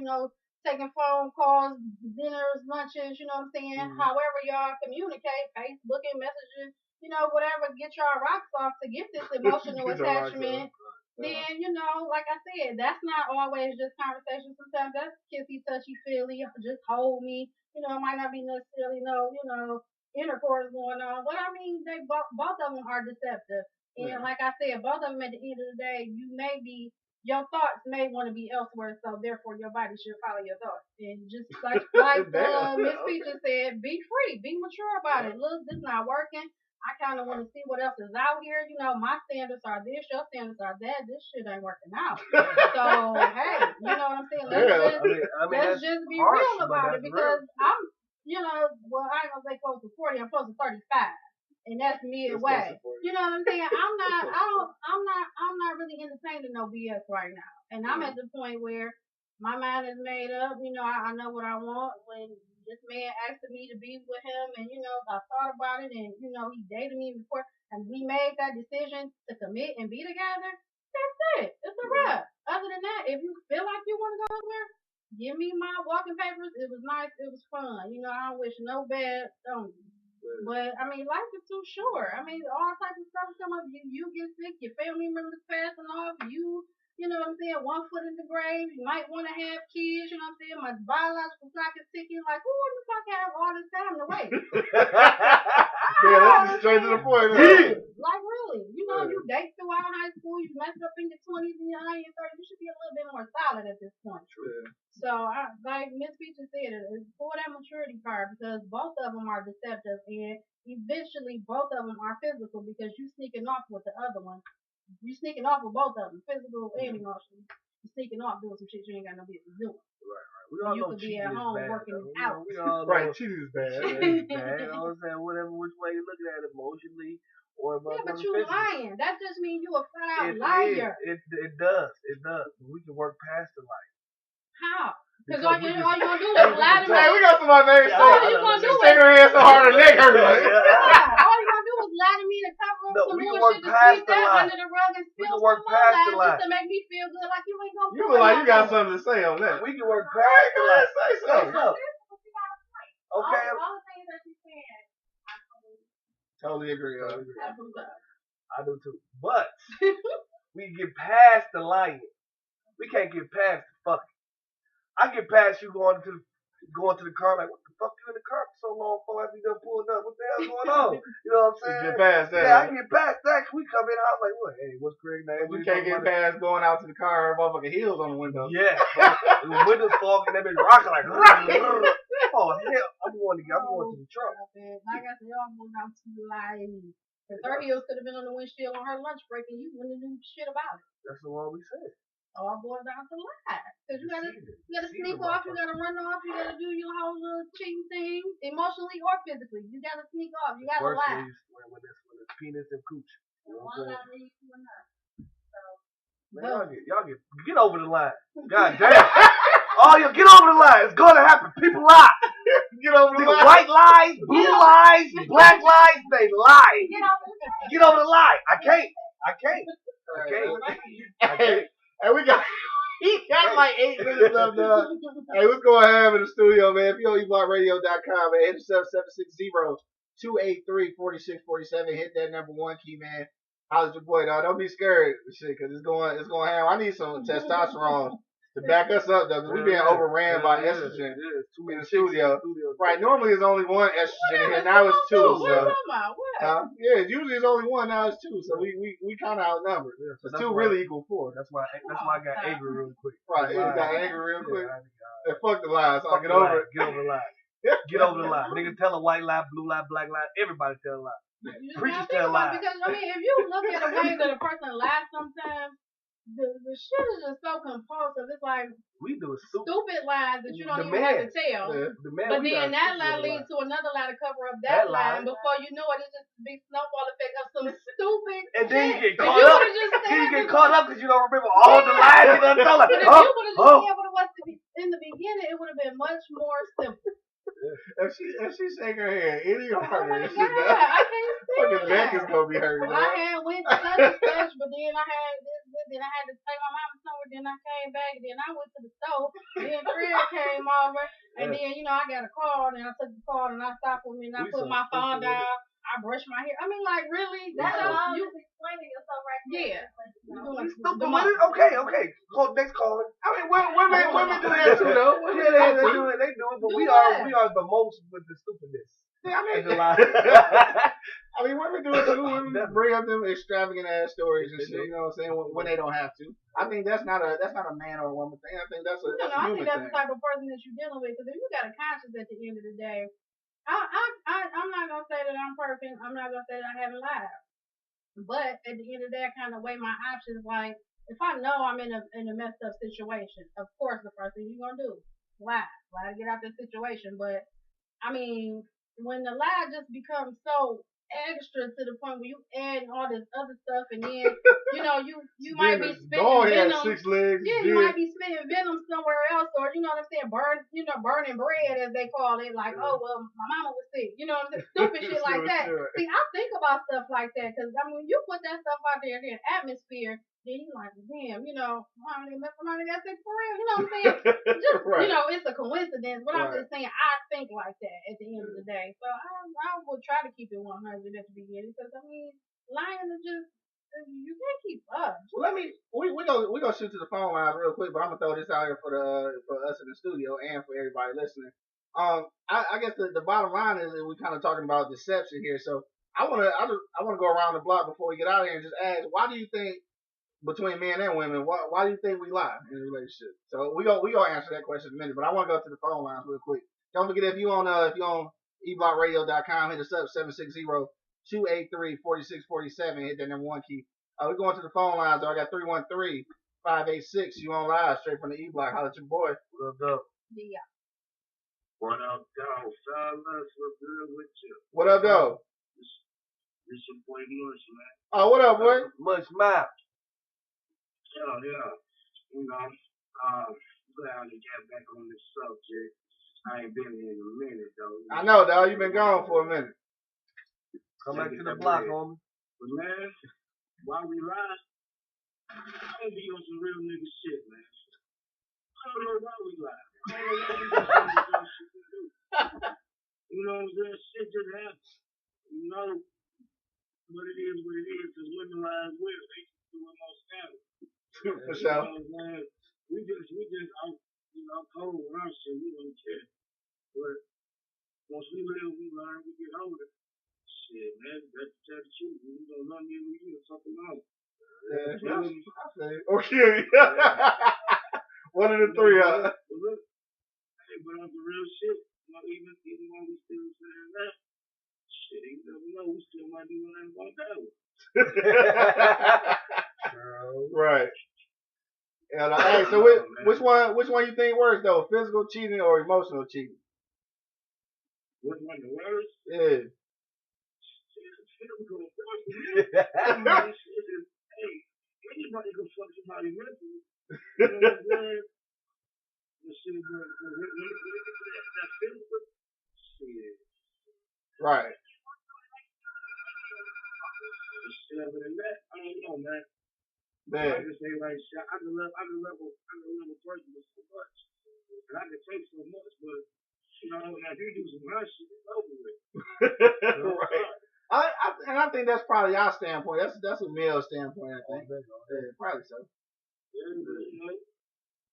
S9: taking phone calls, dinners, lunches, you know what I'm saying? However y'all communicate, Facebooking, messaging, whatever, get y'all rocks off to get this emotional attachment. Then, like I said, that's not always just conversation. Sometimes that's kissy, touchy, feely, just hold me. It might not be necessarily no, intercourse going on. But I mean, they both of them are deceptive. And like I said, both of them at the end of the day, your thoughts may want to be elsewhere, so therefore your body should follow your thoughts. And just like Miss Peaches said, be free, be mature about it. Look, this not working. I kind of want to see what else is out here. My standards are this, your standards are that. This shit ain't working out. So, hey, you know what I'm saying? Let's just be real about it because I'm, I ain't gonna say close to 40, I'm close to 35. And that's midway. You know what I'm saying? I'm not really entertaining no BS right now. And I'm at the point where my mind is made up. I know what I want. When this man asked me to be with him, and I thought about it, and he dated me before, and we made that decision to commit and be together. That's it. It's a wrap. Other than that, if you feel like you want to go somewhere, give me my walking papers. It was nice. It was fun. I don't wish no bad on you. But I mean, life is too short. I mean, all types of stuff come up. You get sick, your family members passing off. You know what I'm saying? 1 foot in the grave. You might want to have kids. You know what I'm saying? My biological clock is ticking. Like, who in the fuck have all this time to wait?
S2: That's straight to the point.
S9: Like, really? You date throughout high school. You messed up in your 20s and your 30s. You should be a little bit more solid at this point.
S2: Yeah.
S9: So, like Miss Peaches said, it's for that maturity part because both of them are deceptive and eventually both of them are physical because you sneaking off with the other one. You sneaking off with both of them, physical and emotional. You sneaking off doing some shit you ain't got no business doing.
S3: Right. We all
S9: you
S3: know
S9: could be at home working it out.
S3: Right,
S2: cheating is bad.
S3: Cheating is bad. You know what I'm saying? Whatever which way you looking at it, emotionally or
S9: but you
S3: physically.
S9: lying. That just means you a flat out liar.
S3: It does. We can work past the lie.
S9: How? Because all you gonna do is lie to me.
S2: Hey, we got somebody named
S9: all you gonna do is
S2: stick her head so hard her neck hurt.
S9: all to cover up
S3: No,
S9: some
S3: we can
S9: bullshit
S3: work
S9: to
S3: past
S9: sweep
S3: the
S9: that
S3: line.
S9: under the rug and
S3: We
S9: spill
S3: can work
S9: some more
S3: past the
S9: lies
S3: line.
S9: just to make me feel good like you ain't gonna
S2: You
S9: do
S2: look like you got
S9: nothing.
S2: something to say on that.
S3: We can work past the line.
S2: Say
S3: Say
S2: something.
S3: something. Okay.
S9: All the things that you said, I
S2: Totally agree.
S3: I do too. But we can get past the lying. We can't get past the fucking. I get past you going to the car like, what the fuck you in the car for so long for after you done pulled up? What the hell's going on? You know what I'm saying?
S2: Get past that.
S3: Yeah, I can get past that. We come in, I was like, what? Hey, what's Craig's name?
S2: You can't get past going out to the car and motherfucking heels on the window.
S3: Yeah. The windows fogging, they been rocking like, oh hell, I'm going to the truck.
S9: Like I said, y'all going down to lie. Because her heels could have been on the windshield on her lunch break and you wouldn't have knew shit about it.
S3: That's the one we said.
S9: All boils down to lies. Because you gotta sneak off, you gotta run off, you gotta do your whole little cheating thing, emotionally or physically. You gotta sneak off, you gotta lie.
S3: When it's penis and cooch. You know what I'm saying?
S9: Leads to another.
S3: Man, y'all get over the line. God damn. Oh, you get over the line. It's gonna happen. People lie.
S2: Get over the line.
S3: White lies, blue lies, black lies, they lie. Get over the line. I can't.
S2: Hey, he got like 8 minutes left, dog. Hey, what's going on in the studio, man? If you're on eblockradio.com, man, hit us up 760-283-4647. Hit that number 1 key, man. Holla at your boy, dog. Don't be scared, shit, because it's going ham. I need some testosterone to back us up, though, because we're being overran by estrogen in the studio. Right, normally it's only 1 estrogen in here. Now it's 2.
S9: What
S2: So.
S9: are you talking about? What?
S2: Yeah, usually it's only 1. Now it's 2. So we kind of outnumbered.
S3: Yeah, so
S2: so 2 really equal 4.
S3: That's why I got angry real quick.
S2: Right, you got angry real quick.
S3: Yeah,
S2: And fuck the lies. So I'll get
S3: the
S2: over
S3: lie.
S2: it.
S3: Get over the lie. Get over the lie. Nigga tell a white lie, blue lie, black lie. Everybody tell a lie. Preachers tell lies.
S9: Because, I mean, if you look at the way that a person lies sometimes, the shit is just so compulsive. It's like
S3: we do
S9: stupid lies that you don't even have to tell.
S2: Yeah.
S9: But then that lie leads to another lie to cover up that lie. And before you know it, it's just a big snowball effect of some stupid
S3: and then you
S9: shit.
S3: get caught up. Then you get caught up because you don't remember all the lies you done told.
S9: But if you would have just said what it was in the beginning, it would have been much more simple.
S2: If she shake her head any harder,
S9: I can't stand
S2: fucking neck is
S9: that.
S2: gonna be hurting.
S9: Well, I had went to such and such, but then I had this, then I had to take my mama somewhere, then I came back, then I went to the store, then Fred came over, and then, you know, I got a call, and I took the call, and I stopped with me, and I put my phone down, I brushed my hair. I mean, like, really? That's how you explaining yourself right there. Yeah.
S3: Okay. Next caller. I mean, women do that too, though.
S2: Yeah,
S3: they do it, but we are the most with the stupidness.
S2: Yeah, I mean, women do it too. Women bring up them extravagant ass stories and shit. You know what I'm saying? When they don't have to. I think that's not a man or a woman thing. I think that's a
S9: I
S2: human
S9: think that's
S2: thing.
S9: the type of person that you're dealing with. Because if you got a conscience at the end of the day, I'm not gonna say that I'm perfect. I'm not gonna say that I haven't lied. But at the end of the day, I kind of weigh my options. Like, if I know I'm in a messed up situation, of course the first thing you're gonna do, lie to get out that situation. But I mean, when the lie just becomes so extra to the point where you add all this other stuff, and then you know you might be spitting venom.
S2: 6 legs.
S9: Yeah, you might be spitting venom somewhere else, or you know what I'm saying, burning bread as they call it. Like, oh well, my mama was sick. You know what I'm saying? Stupid shit like that. See, I think about stuff like that because I mean, when you put that stuff out there in the atmosphere, then you like, damn, you know, somebody got sick for real. You know what I'm saying? Just
S2: Right.
S9: you know, it's a coincidence, but I'm
S2: Right.
S9: just saying I think like that at the end of the day. So I would try to keep it 100 at the beginning because I mean, lying is just you can't keep up.
S2: Let me we gonna shoot to the phone lines real quick, but I'm gonna throw this out here for us in the studio and for everybody listening. I guess the bottom line is that we're kind of talking about deception here. So I wanna go around the block before we get out of here and just ask, why do you think between men and women, why do you think we lie in a relationship? So we gonna answer that question in a minute, but I want to go to the phone lines real quick. Don't forget if you on eblockradio.com, hit us up 760-283-4647. Hit that number 1 key. We're going to the phone lines. Though. I got 313-586. You on live straight from the E Block. Holla at your boy.
S3: What up,
S9: Yeah.
S8: What up, though, fellas? What's good with you?
S2: What up, though?
S8: This your boy Mush, man.
S2: Oh, what up, boy?
S3: Much mouth.
S8: Yeah. You know, glad to get back on this subject. I ain't been here in a minute, though.
S2: I know, dog. You been gone for a minute.
S3: Come back to the block, homie.
S8: But man, while we lie, I be on some real nigga shit, man. I don't know why we lie. I don't know why we just do the dumb shit we do. You know what I'm saying? Shit just happens. You know what it is, because women lie as well. They just do it most scandal.
S2: For sure.
S8: You know what I'm saying? We just, I'm cold with our shit. We don't care. But once we live, we learn, we get older. Shit, man, that's the truth. We gonna love me and you or something else.
S2: Yeah, I say. Okay. One of the three, huh?
S8: Hey, but on the real shit, you know, even when we still saying that, shit, you never know, we still might be one of them.
S2: Right. And hey, so which one you think worse though, physical cheating or emotional cheating?
S8: Which one the worst?
S2: Yeah.
S8: Physical, of course. Hey, anybody can fuck somebody mentally. You know what I'm saying? But shit, when it gets to that physical, shit.
S2: Right.
S8: Other than that, I don't know, man.
S2: Man.
S8: I just say like shit. I can love a person with so much, and I can take so much, but you know, if you do some hot shit, it's over with.
S2: Right. I think that's probably our standpoint. That's a male standpoint, I think. Yeah, probably so.
S8: Yeah, you know,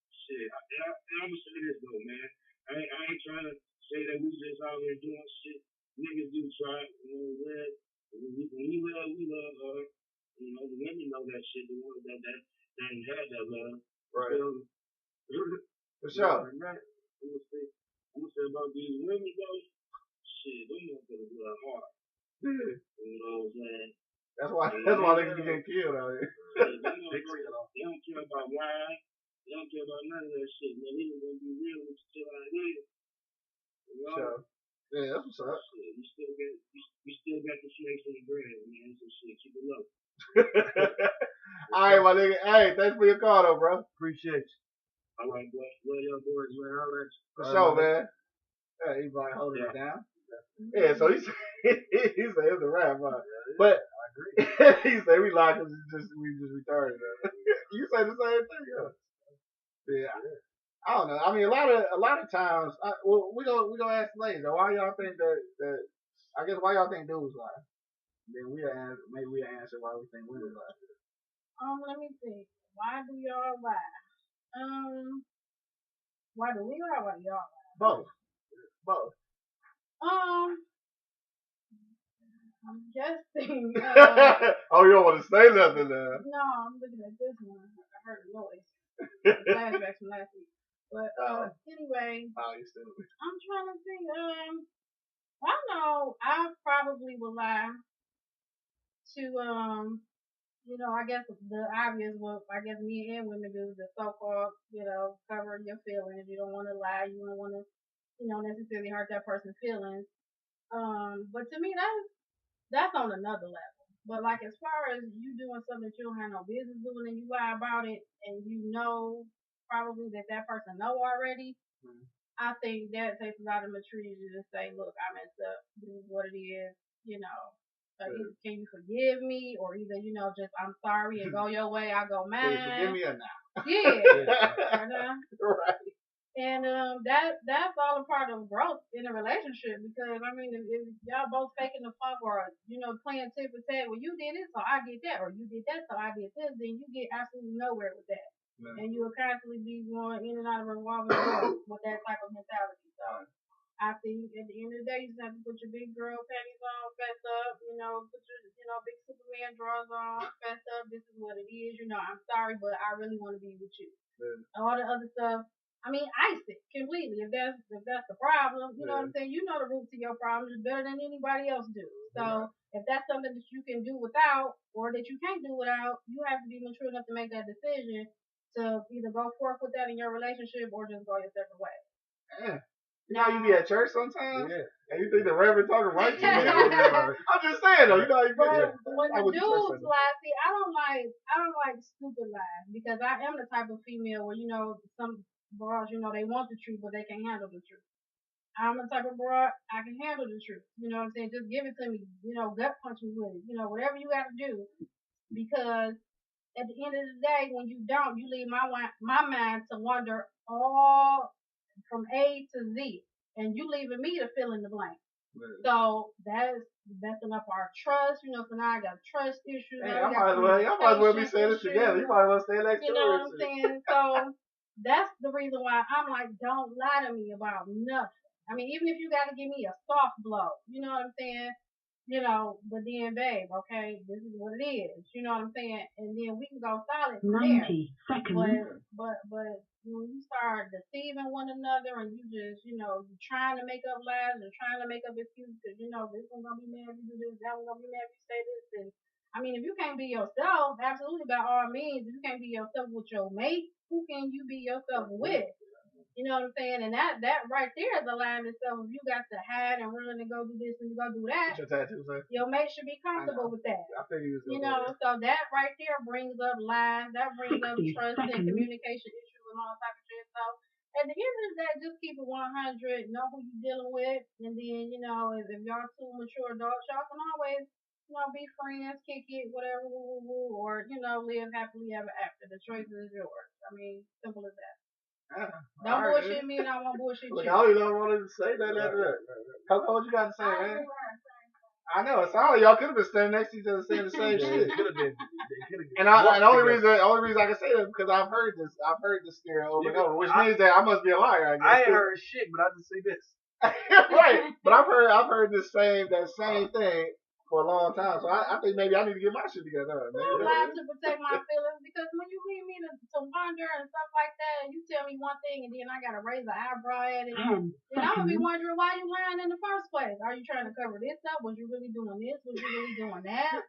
S8: shit. I'm gonna say this though, man. I ain't trying to say that we just out here doing shit. Niggas do try, you know what I'm saying? When we love her. You know, the women know that shit. The ones that ain't had that love.
S2: Right. For sure.
S8: I'm gonna say about these women though. Shit, them motherfuckers love hard.
S2: Yeah.
S8: You know what I'm saying?
S2: That's why niggas be getting killed out here.
S8: They don't care about lying. They don't care about none of that shit. Man, they gonna be real with you till out here. You know?
S2: Sure. Yeah, that's what's up.
S8: Shit, we still got the snakes in the bread, man. So shit, keep it low.
S2: All right, my nigga. Hey, thanks for your call, though, bro. Appreciate you.
S8: All right, boy. Love y'all boys, man. All right.
S2: For sure, man. Yeah, he's like holding it down. Yeah, so he said it's a rap, huh? But I agree. He said we lied because we just retarded. You say the same thing, huh? Yeah. I don't know. I mean, a lot of times, we gonna ask the ladies though. Why y'all think that? I guess why y'all think dudes lie? Then maybe we answer why we think women lie.
S9: Let me see. Why do y'all lie? Why do we lie? Why do y'all lie?
S2: Both.
S9: I'm guessing.
S2: Oh, you don't want to say nothing now?
S9: No, I'm looking at this one. I heard a noise. Flashbacks from last week. But anyway, I'm trying to think. I know I probably would lie to I guess the obvious what I guess men and women do, the so-called, cover your feelings. You don't want to lie. You don't want to, necessarily hurt that person's feelings. But to me, that's on another level. But like as far as you doing something that you don't have no business doing and you lie about it and you know probably that person know already, I think that takes a lot of maturity to just say, look, I messed up. This is what it is. Either, can you forgive me, or either just I'm sorry and go your way, I go mine.
S2: Can you forgive me or not?
S9: Yeah.
S2: Right.
S9: And that's all a part of growth in a relationship, because I mean if y'all both faking the funk or playing tit for tat, well you did it so I did that, or you did that so I did this, then you get absolutely nowhere with that. And you will constantly be going in and out of a revolving door with that type of mentality. So I think at the end of the day, you just have to put your big girl panties on, fess up, put your big Superman drawers on, fess up. This is what it is. I'm sorry, but I really want to be with you. All the other stuff, I mean, ice it completely. If that's the problem, you know what I'm saying? You know the root to your problems is better than anybody else do. So if that's something that you can do without, or that you can't do without, you have to be mature enough to make that decision to either go forth with that in your relationship or just go your separate way.
S2: Yeah. You know how you be at church sometimes? Yeah. And you think the reverend talking right to you? I'm just saying though, you know how you be at church.
S9: When the dudes lie, see, I don't like stupid lies, because I am the type of female where, some bras, they want the truth, but they can't handle the truth. I'm the type of broad, I can handle the truth. You know what I'm saying? Just give it to me. You know, gut punch me with it. You know, whatever you got to do. Because at the end of the day, when you don't, you leave my mind to wonder all from A to Z. And you leaving me to fill in the blank. Right. So that's messing up our trust. You know, so now I got trust issues.
S2: Hey, y'all might as well be saying this together. You might as well stay next to
S9: You know what I'm saying? So that's the reason why I'm like, don't lie to me about nothing. I mean, even if you got to give me a soft blow, you know what I'm saying? You know, but then, babe, okay, this is what it is. You know what I'm saying? And then we can go solid from
S10: 90
S9: there.
S10: seconds.
S9: But when you start deceiving one another and you just, you know, you're trying to make up lies and trying to make up excuses because, you know, this one's going to be mad if you do this, that one's going to be mad if you say this. And I mean, if you can't be yourself, absolutely by all means, if you can't be yourself with your mate, who can you be yourself with? You know what I'm saying? And that right there is a line itself. If you got to hide and run and go do this and go do that, your mate should be comfortable with that. You know, so that right there brings up lies, that brings up trust and communication issues and all type of shit. So at the end of the day, just keep it 100, know who you're dealing with, and then, you know, if y'all two mature adults, y'all can always, you know, be friends, kick it, whatever, or, you know, live happily ever after. The choice is yours. I mean, simple as that. Don't bullshit me and I won't bullshit you.
S2: I don't even want to say that. Coco, what you got to say, man? I know. It sounds like y'all could have been standing next to each other saying the same shit. It could have been. And the only reason I can say that is because I've heard this scare over and over, which means that I must be a liar. I guess.
S3: I ain't heard shit, but I just see this.
S2: Right. But I've heard that same thing for a long time. So I think maybe I need to get my shit together.
S9: I'm allowed to protect my feelings because when you leave me to wonder and stuff like that, and you tell me one thing and then I gotta raise an eyebrow at it, then I'm gonna be wondering why you lying in the first place. Are you trying to cover this up? Was you really doing this? Was you really doing that?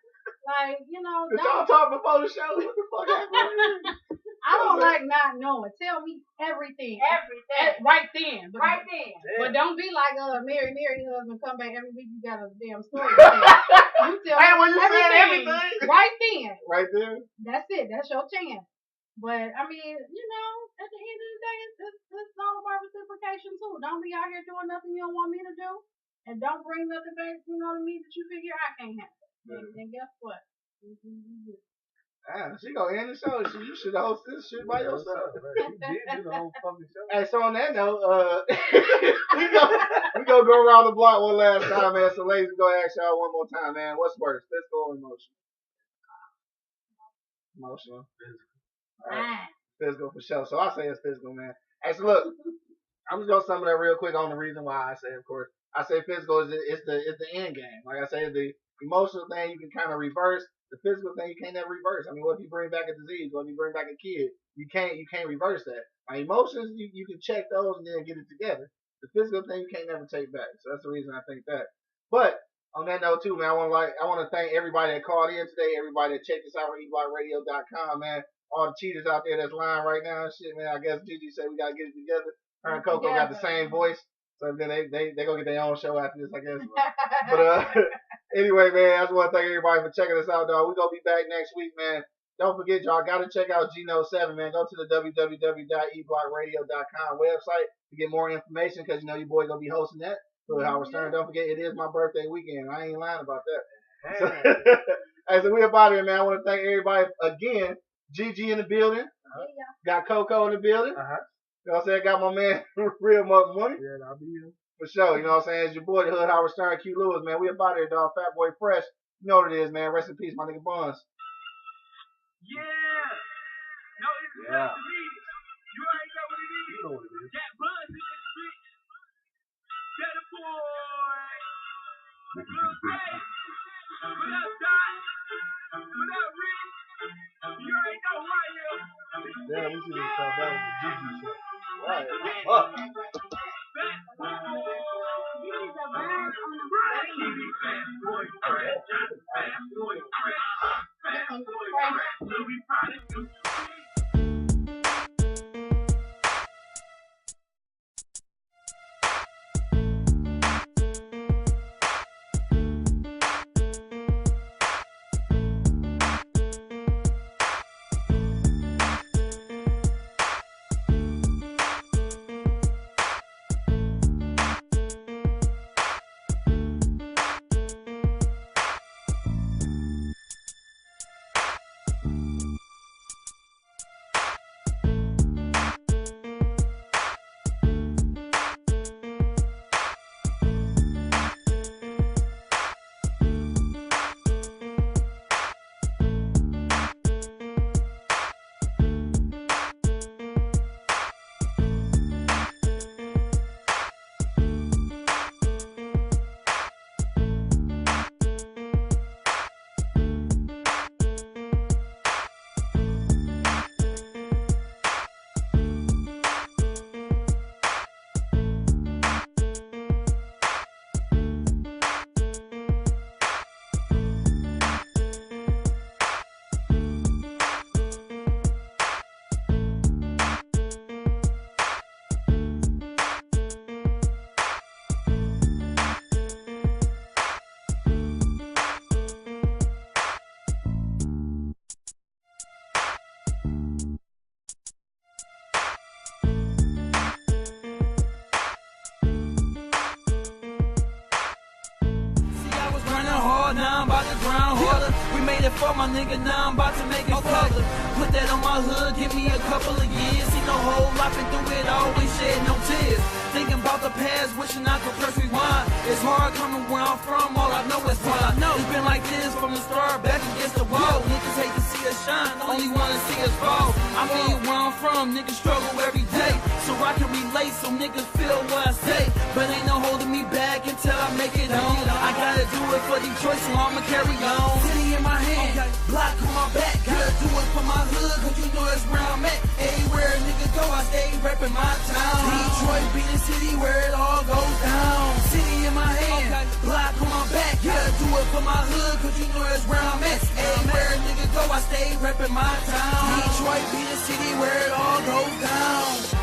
S9: Like, you know,
S2: did y'all talk before the show? What the fuck happened?
S9: I don't like not knowing. Tell me everything. Right then. But don't be like Mary husband come back every week. You got a damn story to tell. You tell me
S2: when you said everything.
S9: Right then.
S2: Right there.
S9: That's it. That's your chance. But I mean, you know, at the end of the day, it's all about reciprocation too. Don't be out here doing nothing you don't want me to do, and don't bring nothing back, you know, to me that you figure I can't handle. And guess what?
S2: Damn, she gonna end the show. You should host this shit by yourself.
S3: You did the whole fucking show.
S2: And so on that note, we gonna go around the block one last time, man. So ladies, we're gonna ask y'all one more time, man. What's worse, physical or emotional? Emotional. Physical. All right. Physical for sure. So I say it's physical, man. Hey, so look, I'm just gonna sum it up real quick on the reason why I say, of course, I say physical is the end game. Like I say, the emotional thing you can kind of reverse. The physical thing you can't never reverse. I mean, what if you bring back a disease? What if you bring back a kid? You can't reverse that. My emotions, you can check those and then get it together. The physical thing you can't never take back. So that's the reason I think that. But on that note too, man, I want to thank everybody that called in today. Everybody that checked us out on eblockradio.com, man. All the cheaters out there that's lying right now and shit, man. I guess Gigi said we gotta get it together. Her and Coco got the same voice, so then they gonna get their own show after this, I guess. But anyway, man, I just want to thank everybody for checking us out, dog. We're going to be back next week, man. Don't forget, y'all got to check out G-Note 7, man. Go to the www.eblockradio.com website to get more information because, you know, your boy going to be hosting that. So, Howard Stern, don't forget, it is my birthday weekend. I ain't lying about that. So, hey, so we're about here, man. I want to thank everybody again. Gigi in the building. Got Coco in the building. You know what I'm saying? Got my man, Real Money.
S3: Yeah, I'll be here.
S2: For sure, you know what I'm saying? It's your boy, the Hood Howard Stern, Q Lewis, man. We about here, dog. Fat Boy Fresh. You know what it is, man. Rest in peace, my nigga Buns.
S8: Yeah. No, it's not to me. You already know what it is. You know what it is. That Buns in this bitch. That boy. Good day. What up, Dot? What up, Rick? You already know who I am.
S3: Yeah, we should have thought that was the Gigi show.
S2: Right.
S1: made it for my nigga, now I'm about to make it public. Put that on my hood, give me a couple of years. See no whole lot, been through it, always shed no tears. Thinking about the past, wishing I could press rewind. It's hard coming where I'm from, all I know is pride. It's been like this from the start, back against the wall. Niggas hate to see us shine, only wanna see us fall. I mean, where I'm from, niggas struggle every day. So I can relate, so niggas feel what I say. But ain't no holding me back until I make it home. I gotta do it for Detroit, so I'ma carry on. City in my hand, block on my back. Gotta do it for my hood, cause you know it's where I'm at. Everywhere niggas go, I stay reppin' my town. Detroit be the city where it all goes down. City in my hand, block on my back. Gotta do it for my hood, cause you know it's where I'm at. Everywhere niggas go, I stay reppin' my town. Detroit be the city where it all goes down.